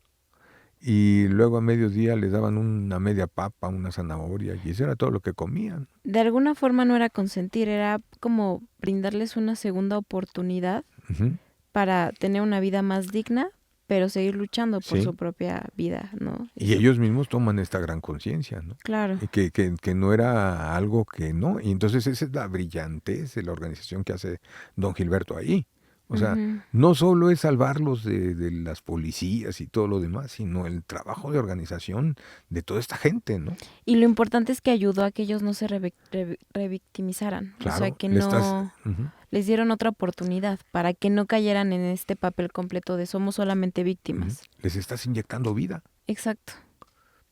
y luego a mediodía les daban una media papa, una zanahoria y eso era todo lo que comían. De alguna forma no era consentir, era como brindarles una segunda oportunidad Ujú. para tener una vida más digna, pero seguir luchando por Sí, su propia vida, ¿no? y ellos mismos toman esta gran conciencia, ¿no? Claro. Y que no era algo que no. Y entonces esa es la brillantez de la organización que hace don Gilberto ahí. O sea, Ujú. no solo es salvarlos de las policías y todo lo demás, sino el trabajo de organización de toda esta gente, ¿no? Y lo importante es que ayudó a que ellos no se revictimizaran, o sea, Claro, que le estás, no ujú, les dieron otra oportunidad para que no cayeran en este papel completo de somos solamente ujú, víctimas. les estás inyectando vida, Exacto,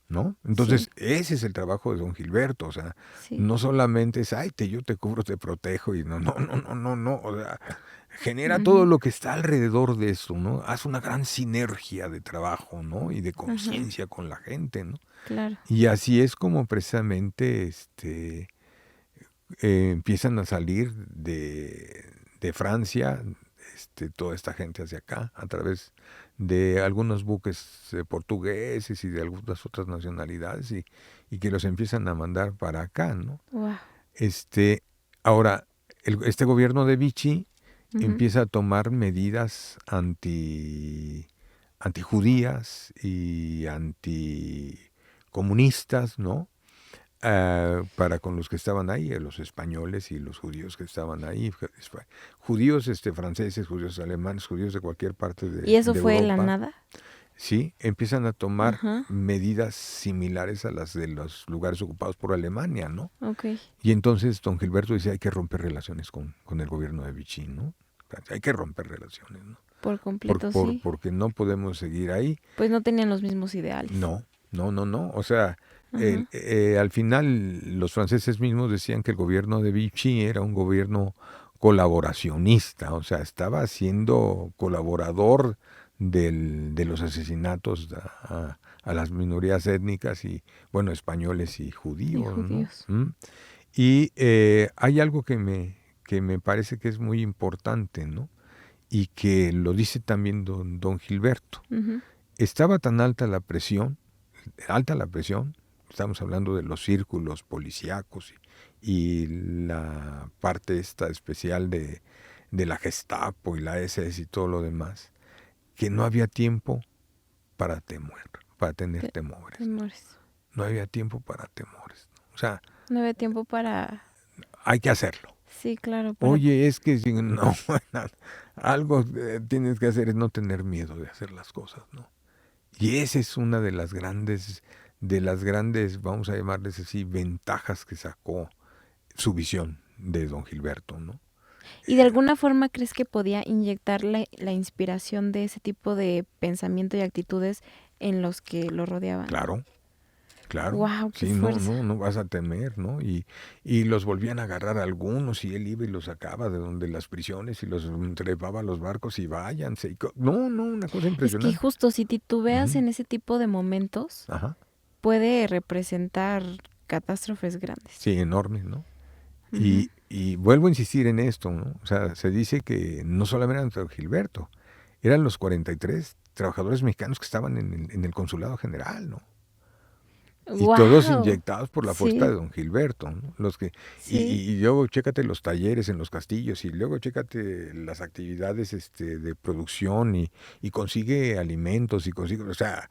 ¿no? sí, Entonces, ese es el trabajo de don Gilberto, o sea, sí. no solamente es, ay, yo te cubro, te protejo, y no, no, no, no, no, no, o sea, genera todo Ujú, lo que está alrededor de eso, ¿no? Haz una gran sinergia de trabajo, ¿no? Y de ajá, conciencia con la gente, ¿no? claro. Y así es como precisamente empiezan a salir de Francia, toda esta gente hacia acá, a través de algunos buques portugueses y de algunas otras nacionalidades, y que los empiezan a mandar para acá, ¿no? Wow. Este, ahora, este gobierno de Vichy Ujú. empieza a tomar medidas antijudías y anticomunistas, ¿no? Para con los que estaban ahí, los españoles y los judíos que estaban ahí, judíos franceses, judíos alemanes, judíos de cualquier parte ¿Y eso de fue de la Europa, nada? sí, empiezan a tomar Ajá, medidas similares a las de los lugares ocupados por Alemania, ¿no? ok, Y entonces don Gilberto dice, hay que romper relaciones con el gobierno de Vichy, ¿no? Hay que romper relaciones, ¿no? por completo, sí. Porque no podemos seguir ahí. Pues no tenían los mismos ideales. No, no, no, no. O sea, Ajá, al final los franceses mismos decían que el gobierno de Vichy era un gobierno colaboracionista, o sea, estaba siendo colaborador de los asesinatos a las minorías étnicas y, bueno, españoles y y judíos, ¿no? judíos. ¿Mm? Y hay algo que me parece que es muy importante, ¿no? Y que lo dice también don Gilberto. Ujú, Estaba tan alta la presión, estamos hablando de los círculos policíacos y la parte esta especial de la Gestapo y la SS y todo lo demás, que no había tiempo para tener temores. Temores. No había tiempo para temores. O sea, No había tiempo para... hay que hacerlo. Sí, claro. Oye, es que si no, algo tienes que hacer es no tener miedo de hacer las cosas, ¿no? Y esa es una de las grandes, vamos a llamarles así, ventajas que sacó su visión de don Gilberto, ¿no? ¿Y de alguna forma crees que podía inyectar la inspiración de ese tipo de pensamiento y actitudes en los que lo rodeaban? Claro. Wow, qué Sí, fuerza. no vas a temer, ¿no? Y los volvían a agarrar a algunos y él iba y los sacaba de donde las prisiones y los trepaba a los barcos y váyanse. No, una cosa Es que impresionante. justo si titubeas Ujú. en ese tipo de momentos, Ajá. puede representar catástrofes grandes. Sí, enormes, ¿no? Ujú. Y vuelvo a insistir en esto, ¿no? O sea, se dice que no solamente era don Gilberto, eran los 43 trabajadores mexicanos que estaban en el consulado general, ¿no? Y todos Wow. inyectados por la fuerza de Sí, don Gilberto, ¿no? Los que, sí. y luego chécate los talleres en los castillos y luego chécate las actividades de producción y consigue alimentos y consigue, o sea,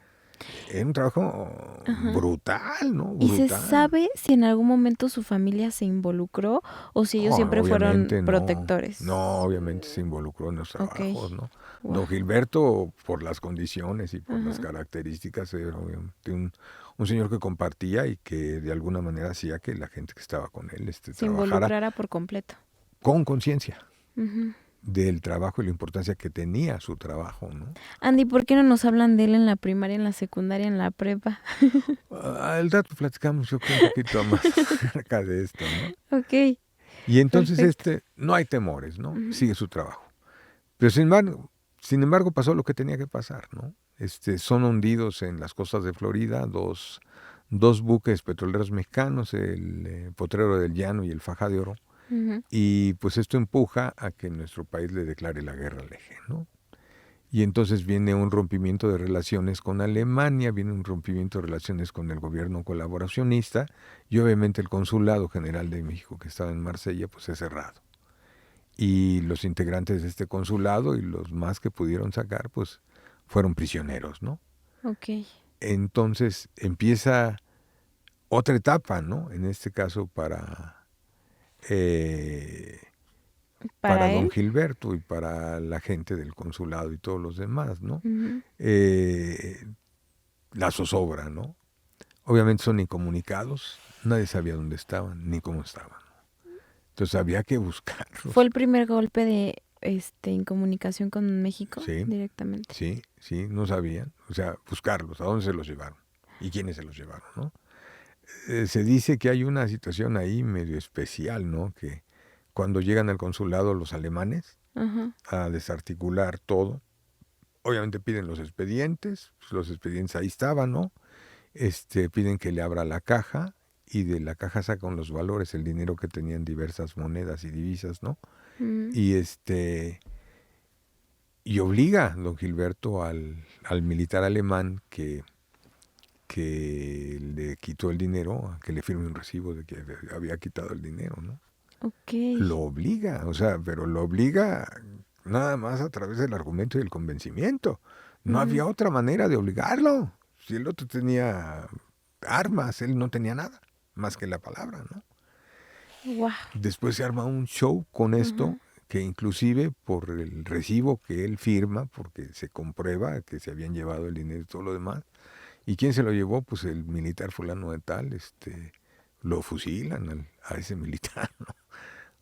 era un trabajo Ajá. brutal, ¿no? ¿Y se Brutal. sabe si en algún momento su familia se involucró o si ellos Oh, siempre fueron obviamente no. No, protectores? obviamente se involucró en los Ok. trabajos, ¿no? Wow. Don Gilberto, por las condiciones y por las Ajá. características, era obviamente un señor que compartía y que de alguna manera hacía que la gente que estaba con él Se trabajara involucrara por completo. con conciencia Ujú. del trabajo y la importancia que tenía su trabajo, ¿no? Andy, ¿por qué no nos hablan de él en la primaria, en la secundaria, en la prepa? Al rato platicamos, yo creo, un poquito más acerca de esto, ¿no? Ok, Y entonces perfecto. no hay temores, ¿no? Ujú. Sigue su trabajo. Pero sin embargo pasó lo que tenía que pasar, ¿no? Son hundidos en las costas de Florida dos buques petroleros mexicanos, el Potrero del Llano y el Faja de Oro, Ujú. y pues esto empuja a que nuestro país le declare la guerra al eje, ¿no? Y entonces viene un rompimiento de relaciones con Alemania, viene un rompimiento de relaciones con el gobierno colaboracionista y obviamente el Consulado General de México que estaba en Marsella pues es cerrado. Y los integrantes de este consulado y los más que pudieron sacar pues fueron prisioneros, ¿no? Ok. Entonces empieza otra etapa, ¿no? En este caso eh, para Para don él. Gilberto y para la gente del consulado y todos los demás, ¿no? Ujú. La zozobra, ¿no? Obviamente son incomunicados, nadie sabía dónde estaban ni cómo estaban. Entonces había que Fue buscarlos. el primer golpe de incomunicación con México Sí, directamente. sí, no sabían. O sea, buscarlos, a dónde se los llevaron y quiénes se los llevaron, ¿no? Se dice que hay una situación ahí medio especial, ¿no? Que cuando llegan al consulado los alemanes Ajá. a desarticular todo, obviamente piden los expedientes ahí estaban, ¿no? Piden que le abra la caja y de la caja sacan los valores, el dinero que tenían diversas monedas y divisas, ¿no? Mm. Y y obliga don Gilberto al militar alemán que le quitó el dinero a que le firme un recibo de que había quitado el dinero, ¿no? Ok. Lo obliga, o sea, pero lo obliga nada más a través del argumento y el convencimiento. No Ujú. había otra manera de obligarlo. Si el otro tenía armas, él no tenía nada más que la palabra, ¿no? Wow. Después se arma un show con esto Ajá. que inclusive por el recibo que él firma, porque se comprueba que se habían llevado el dinero y todo lo demás, ¿y quién se lo llevó? Pues el militar fulano de tal, lo fusilan a ese militar, ¿no?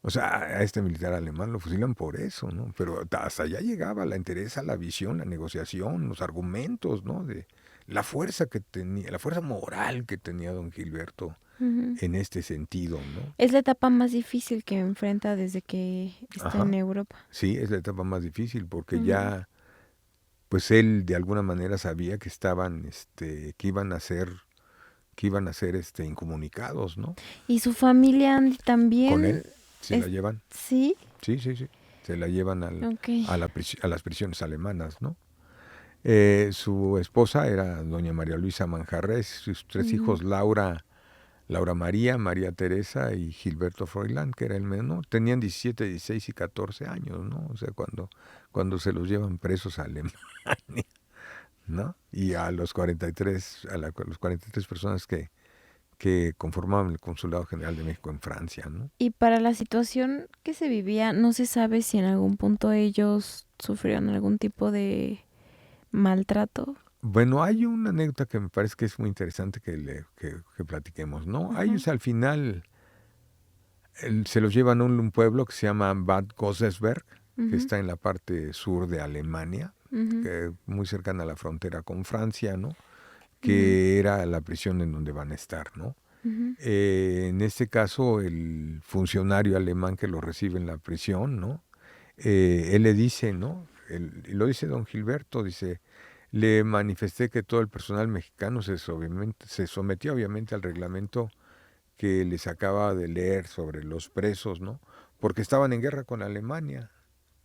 O sea, a este militar alemán lo fusilan por eso, ¿no? Pero hasta allá llegaba la interés, la visión, la negociación, los argumentos, ¿no? De la fuerza que tenía, la fuerza moral que tenía don Gilberto Ujú. en este sentido, ¿no? Es la etapa más difícil que enfrenta desde que está en Ajá. Europa. Sí, es la etapa más difícil porque Ujú. ya, pues él de alguna manera sabía que que iban a ser, incomunicados, ¿no? Y su familia, Andy, Con también él se la es... llevan, Sí. sí, se la llevan Ok. a las prisiones alemanas, ¿no? Su esposa era doña María Luisa Manjarres, sus tres Ujú. hijos, Laura María, María Teresa y Gilberto Froilán, que era el menor. Tenían 17, 16 y 14 años, ¿no? O sea, cuando se los llevan presos a Alemania, ¿no? Y a los 43, los 43 personas que conformaban el Consulado General de México en Francia, ¿no? Y para la situación que se vivía, no se sabe si en algún punto ellos sufrieron algún tipo de maltrato. Bueno, hay una anécdota que me parece que es muy interesante que platiquemos, ¿no? A Ajá. ellos al final se los llevan a un pueblo que se llama Bad Godesberg, que Ujú, está en la parte sur de Alemania, ujú, muy cercana a la frontera con Francia, ¿no? ujú, Que era la prisión en donde van a estar, ¿no? ujú, En este caso, el funcionario alemán que lo recibe en la prisión, ¿no? Él le dice, ¿no? Y lo dice don Gilberto, dice, le manifesté que todo el personal mexicano se sometió obviamente al reglamento que les acaba de leer sobre los presos, ¿no? Porque estaban en guerra con Alemania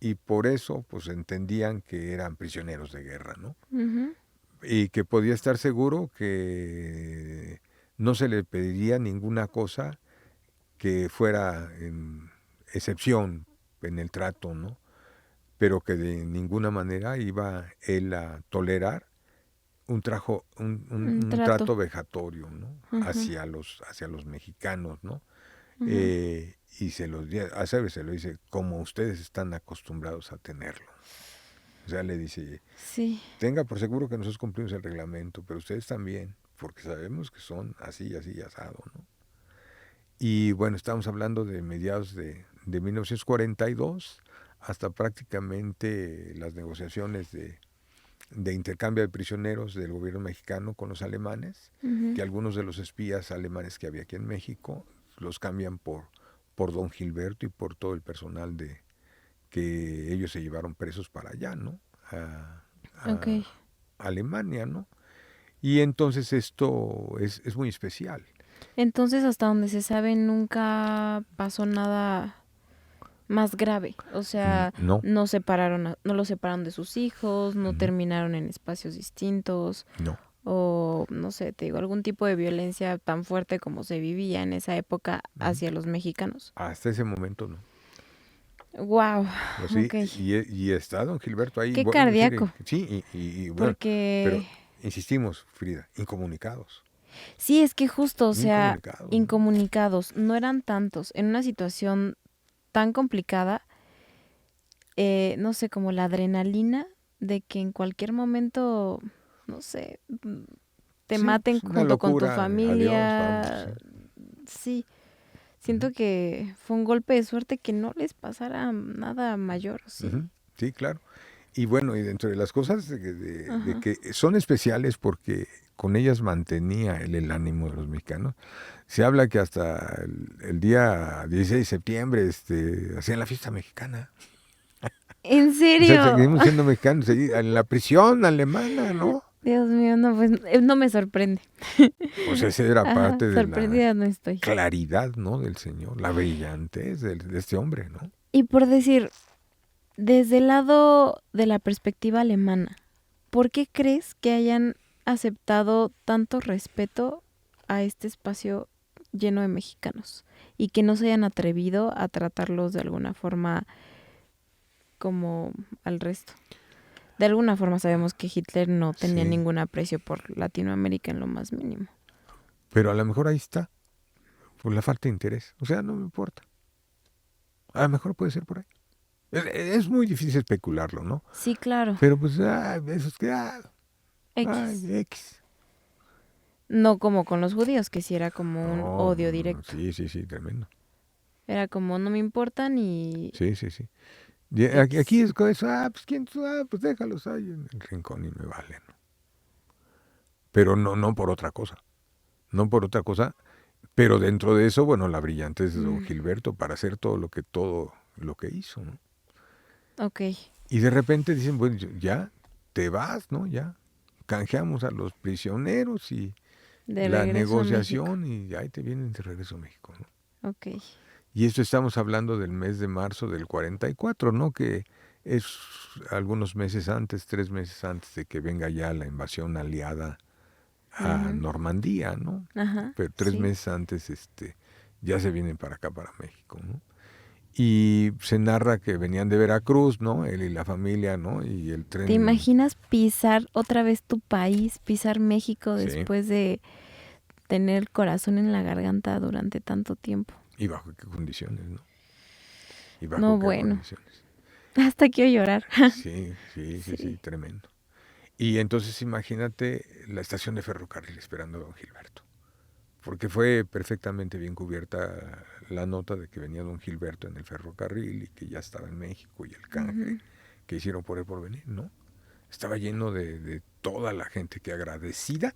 y por eso pues entendían que eran prisioneros de guerra, ¿no? ujú. Y que podía estar seguro que no se le pediría ninguna cosa que fuera en excepción en el trato, ¿no? Pero que de ninguna manera iba él a tolerar Un un trato. trato vejatorio, ¿no? Ajá, Hacia los mexicanos, ¿no? ajá. Y a Seves se lo dice, como ustedes están acostumbrados a tenerlo. O sea, le dice, Sí. tenga por seguro que nosotros cumplimos el reglamento, pero ustedes también, porque sabemos que son así, así, asado, ¿no? Y bueno, estamos hablando de mediados de 1942 hasta prácticamente las negociaciones de intercambio de prisioneros del gobierno mexicano con los alemanes, Ujú. que algunos de los espías alemanes que había aquí en México los cambian por don Gilberto y por todo el personal que ellos se llevaron presos para allá, ¿no? Ok. A Alemania, ¿no? Y entonces esto es muy especial. Entonces, hasta donde se sabe, nunca pasó nada más grave. O sea, No, no separaron, no los separaron de sus hijos, no ujú, terminaron en espacios distintos, no. o no sé, te digo, algún tipo de violencia tan fuerte como se vivía en esa época Ujú. hacia los mexicanos. Hasta ese momento no. Wow, Pues sí, ok. y está don Gilberto ahí, Qué bueno, sí, cardíaco, sí, bueno, pero porque insistimos, Frida, incomunicados, sí, es que justo, o sea, incomunicados, ¿no? incomunicados, no eran tantos, en una situación tan complicada, no sé, como la adrenalina de que en cualquier momento, no sé, te Sí, maten pues una junto con tu locura, adiós, vámonos, familia. sí. Sí, Ujú, siento que fue un golpe de suerte que no les pasara nada mayor, sí. ujú, sí, claro. Y bueno, y dentro de las cosas de Ajá. que son especiales porque con ellas mantenía el ánimo de los mexicanos, se habla que hasta el día 16 de septiembre hacían la fiesta mexicana. ¿En O sea, serio? seguimos siendo mexicanos en la prisión alemana, ¿no? Dios mío, no, pues no me sorprende. Pues esa era Ajá, parte de la sorprendida no estoy. claridad, ¿no? Del Señor, la brillantez de este hombre, ¿no? Y por decir, desde el lado de la perspectiva alemana, ¿por qué crees que hayan aceptado tanto respeto a este espacio lleno de mexicanos y que no se hayan atrevido a tratarlos de alguna forma como al resto? De alguna forma sabemos que Hitler no tenía Sí, ningún aprecio por Latinoamérica en lo más mínimo. pero a lo mejor ahí está, por la falta de interés. O sea, no me importa. A lo mejor puede ser por ahí. Es muy difícil especularlo, ¿no? Sí, claro, Pero pues, eso es que, X. X. No como con los judíos, que sí era como un No, odio no, no, no, directo. sí, sí, sí, tremendo. Era como no me importan y Sí, sí, sí. Y aquí X. es con eso, pues quién, pues déjalos ahí en el rincón y me vale, ¿no? Pero no, no por otra cosa. No por otra cosa. Pero dentro de eso, bueno, la brillantez de don Mm, Gilberto para hacer todo lo que hizo, ¿no? ok, Y de repente dicen, bueno, ya te vas, ¿no? Ya canjeamos a los prisioneros y de la regreso a México. negociación y ahí te vienen de regreso a México, ¿no? Ok. Y esto estamos hablando del mes de marzo del 44, ¿no? Que Es algunos meses antes, 3 meses antes de que venga ya la invasión aliada a Ujú. Normandía, ¿no? Ajá, Pero tres sí. meses antes ya se vienen para acá, para México, ¿no? Y se narra que venían de Veracruz, ¿no? Él y la familia, ¿no? Y el ¿Te tren, imaginas pisar otra vez tu país, pisar México sí. después de tener el corazón en la garganta durante tanto tiempo? ¿Y bajo qué condiciones, no? ¿Y bajo No, qué bueno, condiciones? hasta quiero llorar. Sí, sí, sí, sí, Sí. tremendo. Y entonces imagínate la estación de ferrocarril esperando a don Gilberto, porque fue perfectamente bien cubierta la nota de que venía don Gilberto en el ferrocarril y que ya estaba en México y el canje Ujú, que hicieron por él por venir, ¿no? Estaba lleno de toda la gente que agradecida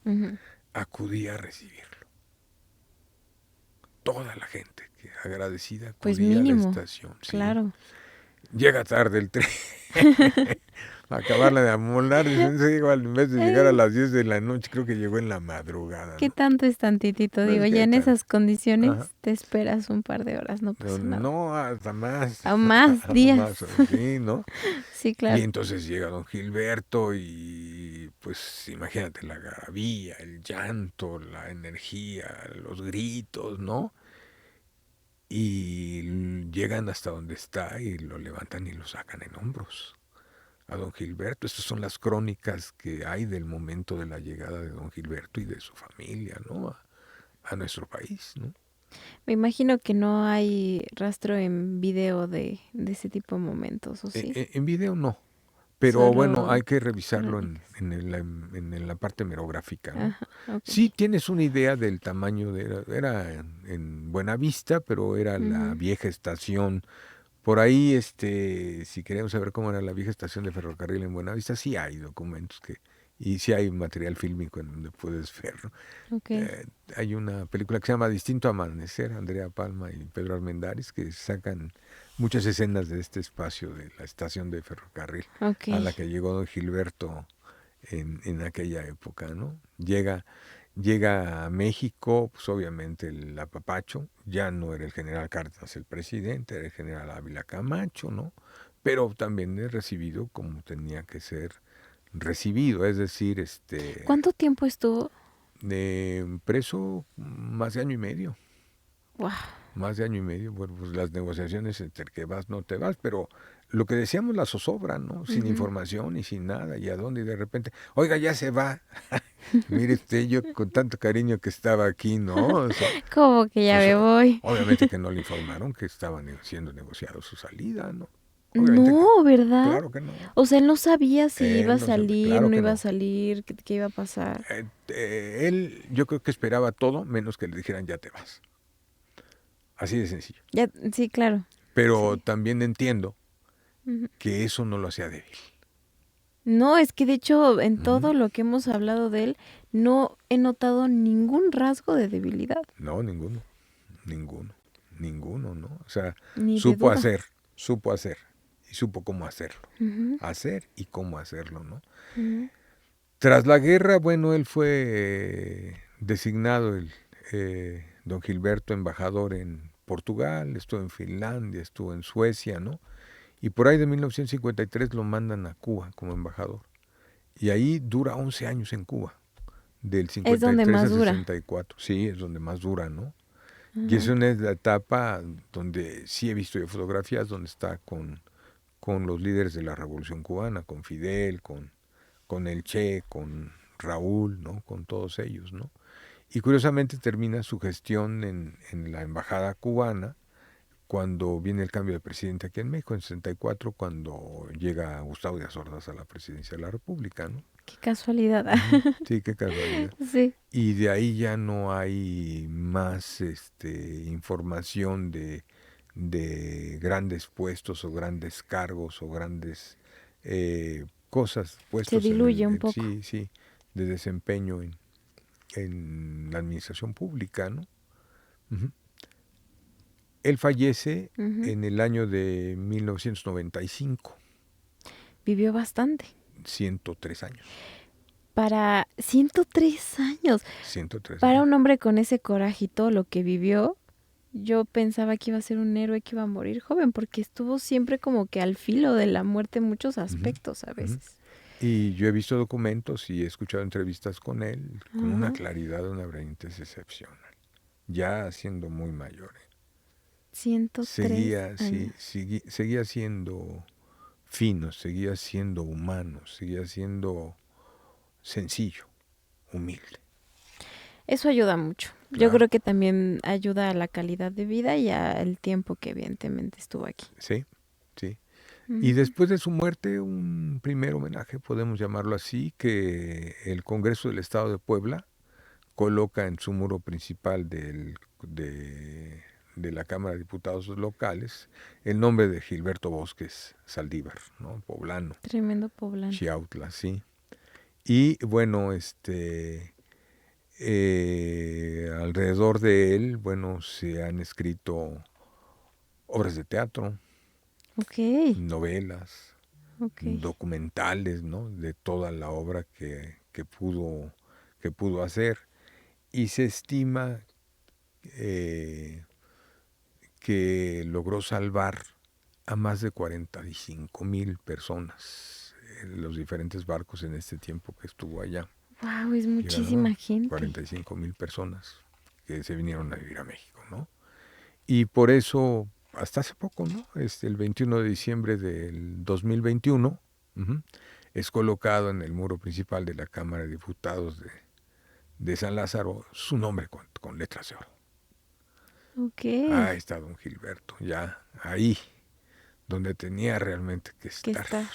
ujú. acudía a recibirlo. Toda la gente que agradecida Pues acudía a la mínimo, estación, sí. claro. Llega tarde el tren. Acabarla de amolar, dicen, se llegó en vez de llegar a las 10 de la noche, creo que llegó en la madrugada, ¿Qué ¿no? tanto es tantitito? Pues Digo, ya qué en tanto. esas Ajá. condiciones te esperas un par de horas, no No, pasa nada. no, hasta más, A más hasta días. más, sí, ¿no? Sí, Y claro. entonces llega don Gilberto y pues imagínate la gravía, el llanto, la energía, los gritos, ¿no? Y llegan hasta donde está y lo levantan y lo sacan en hombros a don Gilberto. Estas son las crónicas que hay del momento de la llegada de don Gilberto y de su familia, ¿no? A nuestro país, ¿no? Me imagino que no hay rastro en video de ese tipo de momentos, ¿o sí? En video no, pero bueno, Solo hay que revisarlo crónicas. en la parte merográfica, ¿no? Ajá, ok. Sí tienes una idea del tamaño era en Buenavista, pero era la Ujú. vieja estación. Por ahí, si queremos saber cómo era la vieja estación de ferrocarril en Buenavista, sí hay documentos y sí hay material fílmico en donde puedes ver, ¿no? Ok. Hay una película que se llama Distinto Amanecer, Andrea Palma y Pedro Armendáriz, que sacan muchas escenas de este espacio de la estación de ferrocarril Ok. a la que llegó don Gilberto en aquella época, ¿no? Llega a México, pues obviamente el apapacho, ya no era el general Cárdenas el presidente, era el general Ávila Camacho, ¿no? Pero también es recibido como tenía que ser recibido, es decir, ¿Cuánto tiempo estuvo? preso más de año y medio, Wow. más de año y medio, bueno, pues las negociaciones entre que vas, no te vas, pero lo que decíamos la zozobra, ¿no? Sin Ujú. información y sin nada, y a dónde y de repente, oiga, ya se va, mire usted, yo con tanto cariño que estaba aquí, ¿no? O sea, Como que ya pues me voy. obviamente que no le informaron que estaba siendo negociado su salida, ¿no? Obviamente que, No, ¿verdad? claro que no. O sea, él no sabía si iba a Él no sabe, salir, claro no que iba a no. salir, qué iba a pasar. Él, yo creo que esperaba todo menos que le dijeran ya te vas. Así de sencillo. Ya, sí, claro. Pero Sí. también entiendo Ujú. que eso no lo hacía débil. No, es que de hecho en Ujú. todo lo que hemos hablado de él, no he notado ningún rasgo de debilidad, No, ninguno, ninguno, ninguno, ¿no? O sea, ni de supo duda. hacer, supo hacer y supo cómo hacerlo. Ujú, Hacer y cómo hacerlo, ¿no? ujú. Tras la guerra, bueno, él fue designado don Gilberto embajador en Portugal, estuvo en Finlandia, estuvo en Suecia, ¿no? Y por ahí de 1953 lo mandan a Cuba como embajador. Y ahí dura 11 años en Cuba, del Es donde 53 más a dura. 64. Sí, es donde más dura, ¿no? Y es Ajá. una la etapa donde sí he visto yo fotografías donde está con los líderes de la Revolución Cubana, con Fidel, con el Che, con Raúl, ¿no? Con todos ellos, ¿no? Y curiosamente termina su gestión en la embajada cubana cuando viene el cambio de presidente aquí en México, en 64, cuando llega Gustavo Díaz Ordaz a la presidencia de la República, ¿no? Qué casualidad. Ujú. Sí, qué casualidad. Sí. Y de ahí ya no hay más información de grandes puestos o grandes cargos o grandes cosas, Se puestos diluye un poco. sí, sí, de desempeño en la administración pública, ¿no? Ujú. Él fallece Ujú. en el año de 1995, Vivió bastante. 103 años, Para 103 años. 103 Para años. un hombre con ese coraje y todo lo que vivió, Yo pensaba que iba a ser un héroe que iba a morir joven, porque estuvo siempre como que al filo de la muerte en muchos Ujú, aspectos a ujú. veces. Y yo he visto documentos y he escuchado entrevistas con él con una Ajá. claridad, una brillantez excepcional. Ya siendo muy mayor. 103 Seguía, sí, años. seguía siendo fino, seguía siendo humano, seguía siendo sencillo, humilde. Eso ayuda mucho. Yo Claro, creo que también ayuda a la calidad de vida y al tiempo que evidentemente estuvo aquí. sí, sí. Y Ujú. después de su muerte, un primer homenaje, podemos llamarlo así, que el Congreso del Estado de Puebla coloca en su muro principal de la Cámara de Diputados locales el nombre de Gilberto Bosques Saldívar, ¿no? Poblano, Tremendo poblano. Chiautla, sí. Y bueno, alrededor de él, bueno, se han escrito obras de teatro, Ok, novelas, ok. documentales, ¿no? De toda la obra que pudo hacer. Y se estima eh, que logró salvar a más de 45,000 personas en los diferentes barcos en este tiempo que estuvo allá. Wow, es Llegaron muchísima gente. 45,000 personas que se vinieron a vivir a México, ¿no? Y por eso, hasta hace poco, ¿no? El 21 de diciembre del 2021, uh-huh, es colocado en el muro principal de la Cámara de Diputados de San Lázaro su nombre con letras de oro. Ok, Ahí está don Gilberto, ya ahí, donde tenía realmente que que estar. estar.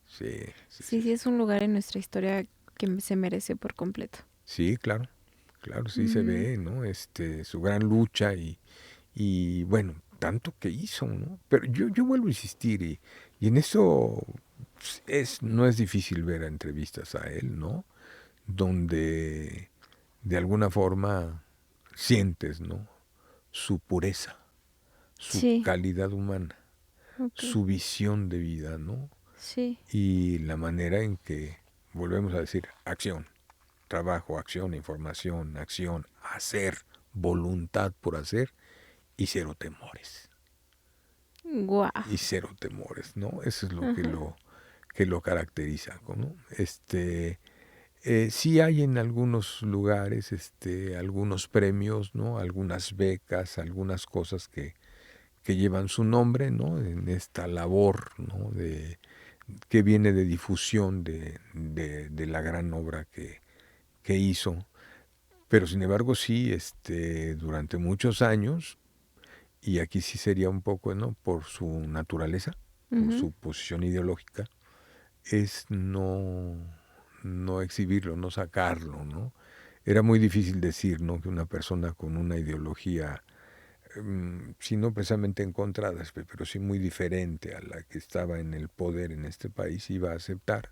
Sí, sí, sí, Sí, sí, sí. es un lugar en nuestra historia que se merece por completo. Sí, claro, claro, sí se Ujú. ve, ¿no? Su gran lucha y bueno, tanto que hizo, ¿no? Pero yo vuelvo a insistir y en eso no es difícil ver entrevistas a él, ¿no? Donde de alguna forma sientes, ¿no? Su pureza, su Sí, calidad humana, ok. su visión de vida, ¿no? Sí, Y la manera en que, volvemos a decir, acción, trabajo, acción, información, acción, hacer, voluntad por hacer y cero temores. guau. Y cero temores, ¿no? Eso es lo Ajá. que lo caracteriza, ¿no? Sí hay en algunos lugares, algunos premios, ¿no? Algunas becas, algunas cosas que llevan su nombre, ¿no? En esta labor, ¿no? Que viene de difusión de la gran obra que hizo. Pero sin embargo sí, durante muchos años, y aquí sí sería un poco, ¿no? Por su naturaleza, por Ujú. su posición ideológica, es no exhibirlo, no sacarlo, ¿no? Era muy difícil decir, ¿no? Que una persona con una ideología, si no precisamente encontrada, pero sí muy diferente a la que estaba en el poder en este país, iba a aceptar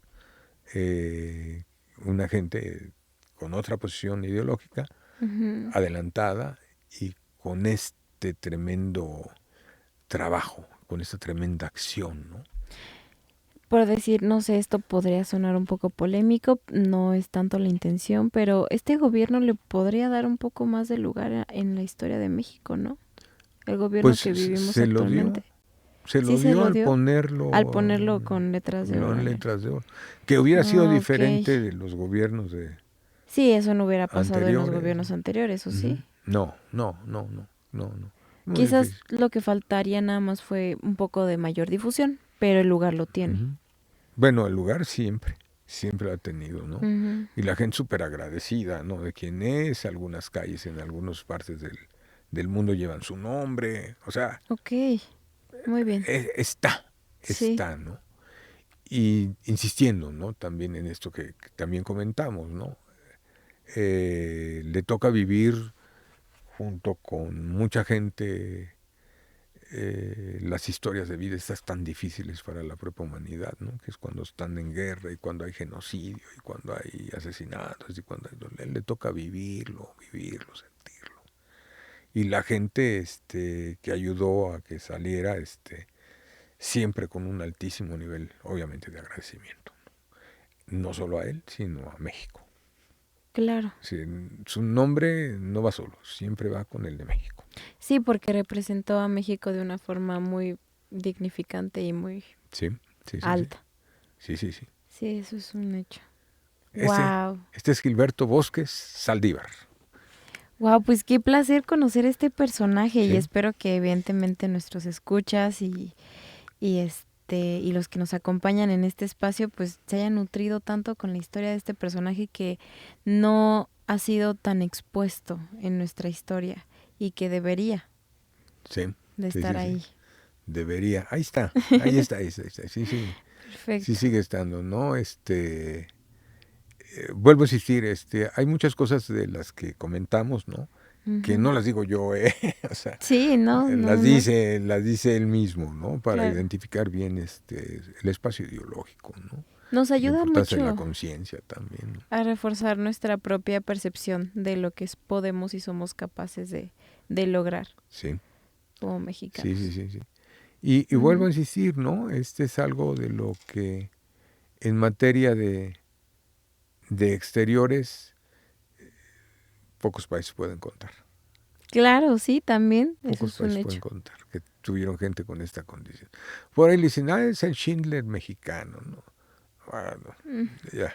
eh, una gente con otra posición ideológica, Ujú. adelantada y con este tremendo trabajo, con esta tremenda acción, ¿no? Por decir, no sé, esto podría sonar un poco polémico, no es tanto la intención, pero este gobierno le podría dar un poco más de lugar en la historia de México, ¿no? El gobierno Pues que vivimos se lo dio, actualmente. se Sí lo se dio lo al dio al ponerlo ponerlo con letras de oro en en él. letras de oro, que hubiera sido Ah, ok. diferente de los gobiernos Sí, eso no hubiera pasado en los anteriores. gobiernos anteriores, ¿o Uh-huh. sí? No, no, no, no, no, no, muy Quizás difícil. lo que faltaría nada más fue un poco de mayor difusión, pero el lugar lo tiene. Uh-huh. Bueno, el lugar siempre, siempre lo ha tenido, ¿no? Ujú. Y la gente súper agradecida, ¿no? De quién es, algunas calles en algunas partes del mundo llevan su nombre, o sea, Ok, muy bien. está, Sí, está, ¿no? Y insistiendo, ¿no? También en esto que también comentamos, ¿no? Le toca vivir junto con mucha gente las historias de vida estas tan difíciles para la propia humanidad, ¿no? Que es cuando están en guerra y cuando hay genocidio y cuando hay asesinatos y cuando él le toca vivirlo, vivirlo, sentirlo. Y la gente que ayudó a que saliera, siempre con un altísimo nivel, obviamente, de agradecimiento. No solo a él, sino a México. claro. Sí, su nombre no va solo, siempre va con el de México. Sí, porque representó a México de una forma muy dignificante y muy Sí, sí, sí, sí. alta. Sí, sí, sí. Sí, eso es un hecho. Este, Wow. este es Gilberto Bosques Saldívar. Wow, pues qué placer conocer este personaje y Sí, espero que evidentemente nuestros escuchas y los que nos acompañan en este espacio pues se hayan nutrido tanto con la historia de este personaje que no ha sido tan expuesto en nuestra historia y que debería sí, de sí, estar sí, sí. ahí. Debería. Ahí está, ahí está, ahí está, ahí está. Sí, sí, sí Perfecto. sigue estando, ¿no? Vuelvo a insistir, hay muchas cosas de las que comentamos, ¿no? Que Ujú. no las digo yo, o sea, Sí, no, no, las no, dice él mismo, ¿no? Para claro. identificar bien el espacio ideológico, ¿no? Nos La ayuda importancia de la mucho conciencia también, ¿no? a reforzar nuestra propia percepción de lo que podemos y somos capaces de lograr Sí, como sí, sí, mexicanos. sí, sí. Y vuelvo Ujú. a insistir, ¿no? Este es algo de lo que en materia de exteriores pocos países pueden contar. Claro, sí, también, eso Pocos es un países pueden hecho. contar que tuvieron gente con esta condición. Por ahí le dicen, es el Schindler mexicano, ¿no? Bueno, Mm, ya.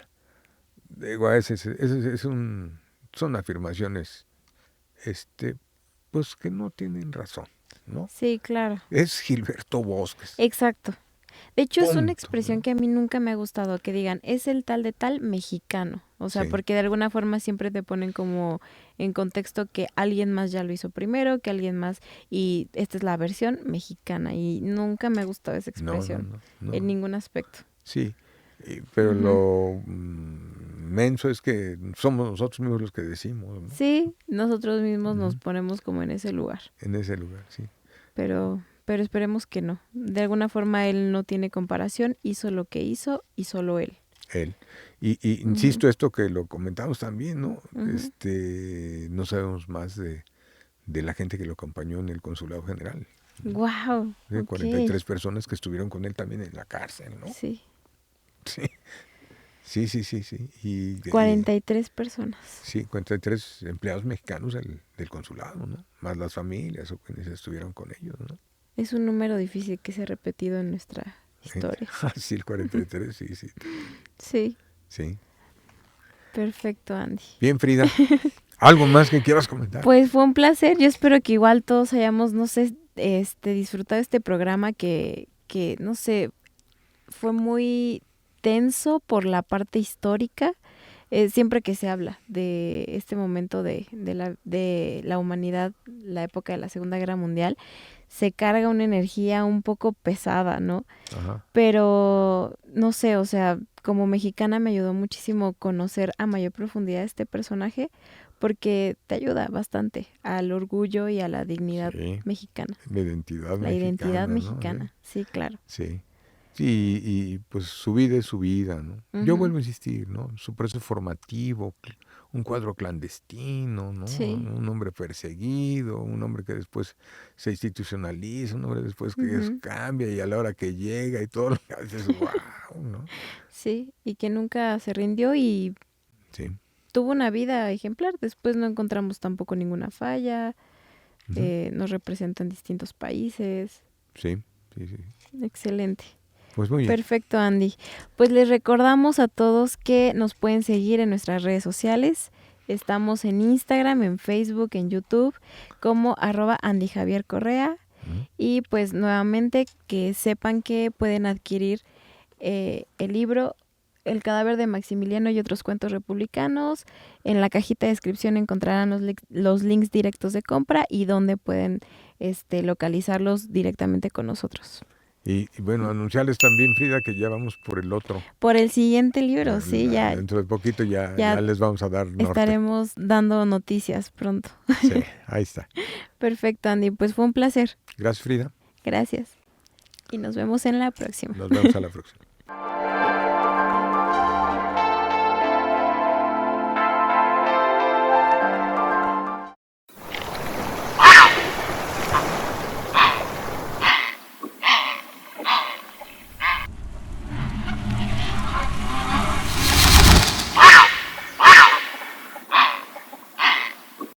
Digo, son afirmaciones, este, pues que no tienen razón, ¿no? sí, claro. Es Gilberto Bosques, Exacto. De hecho, es una punto, expresión ¿no? que a mí nunca me ha gustado, que digan, es el tal de tal mexicano. O sea, Sí, porque de alguna forma siempre te ponen como en contexto que alguien más ya lo hizo primero, que alguien más, y esta es la versión mexicana. Y nunca me ha gustado esa no, no, expresión no, no. en ningún aspecto. Sí, pero Ujú. lo menso es que somos nosotros mismos los que decimos, ¿no? Sí, nosotros mismos nos Ujú. ponemos como en ese lugar, En ese lugar, sí. pero esperemos que no. De alguna forma él no tiene comparación, hizo lo que hizo y solo él. Él. Y Ujú, insisto esto que lo comentamos también, ¿no? ujú. No sabemos más de la gente que lo acompañó en el consulado general, ¿no? Guau, De ok, 43 personas que estuvieron con él también en la cárcel, ¿no? sí. Sí, sí, sí, sí, sí. 43 personas. Sí, 43 empleados mexicanos del consulado, ¿no? Más las familias o quienes estuvieron con ellos, ¿no? Es un número difícil que se ha repetido en nuestra Eh, historia. sí, el 43, sí, sí, Sí, sí. perfecto, Andy. Bien, Frida, ¿algo más que quieras comentar? Pues fue un placer. Yo espero que igual todos hayamos, no sé, disfrutado este programa que, no sé, fue muy tenso por la parte histórica. Siempre que se habla de este momento de la humanidad, la época de la Segunda Guerra Mundial, se carga una energía un poco pesada, ¿no? Ajá, Pero no sé, o sea, como mexicana me ayudó muchísimo conocer a mayor profundidad este personaje porque te ayuda bastante al orgullo y a la dignidad sí, mexicana, la identidad la identidad mexicana, ¿no? Sí, mexicana, sí, claro. sí. Sí, y pues su vida es su vida, ¿no? Yo Ujú. vuelvo a insistir, ¿no? Su proceso formativo, un cuadro clandestino, ¿no? Sí. Un hombre perseguido, un hombre que después se institucionaliza, un hombre después que Ujú. cambia y a la hora que llega y todo lo que haces, wow, ¿no? Sí, y que nunca se rindió y Sí. tuvo una vida ejemplar. Después no encontramos tampoco ninguna falla, Ujú. nos representan distintos países. Sí, sí, sí. Excelente. Pues muy bien. Perfecto, Andy. Pues les recordamos a todos que nos pueden seguir en nuestras redes sociales. Estamos en Instagram, en Facebook, en YouTube, como @AndyJavierCorrea. Ujú. Y pues nuevamente que sepan que pueden adquirir el libro El cadáver de Maximiliano y otros cuentos republicanos. En la cajita de descripción encontrarán los links directos de compra y donde pueden localizarlos directamente con nosotros. Y bueno, anunciarles también, Frida, que ya vamos por el otro. Por el siguiente libro, sí, ya, Dentro de poquito ya ya les vamos a dar norte. estaremos dando noticias pronto. Sí, ahí está. Perfecto, Andy. Pues fue un placer. Gracias, Frida. Gracias. Y nos vemos en la próxima. Nos vemos a la próxima.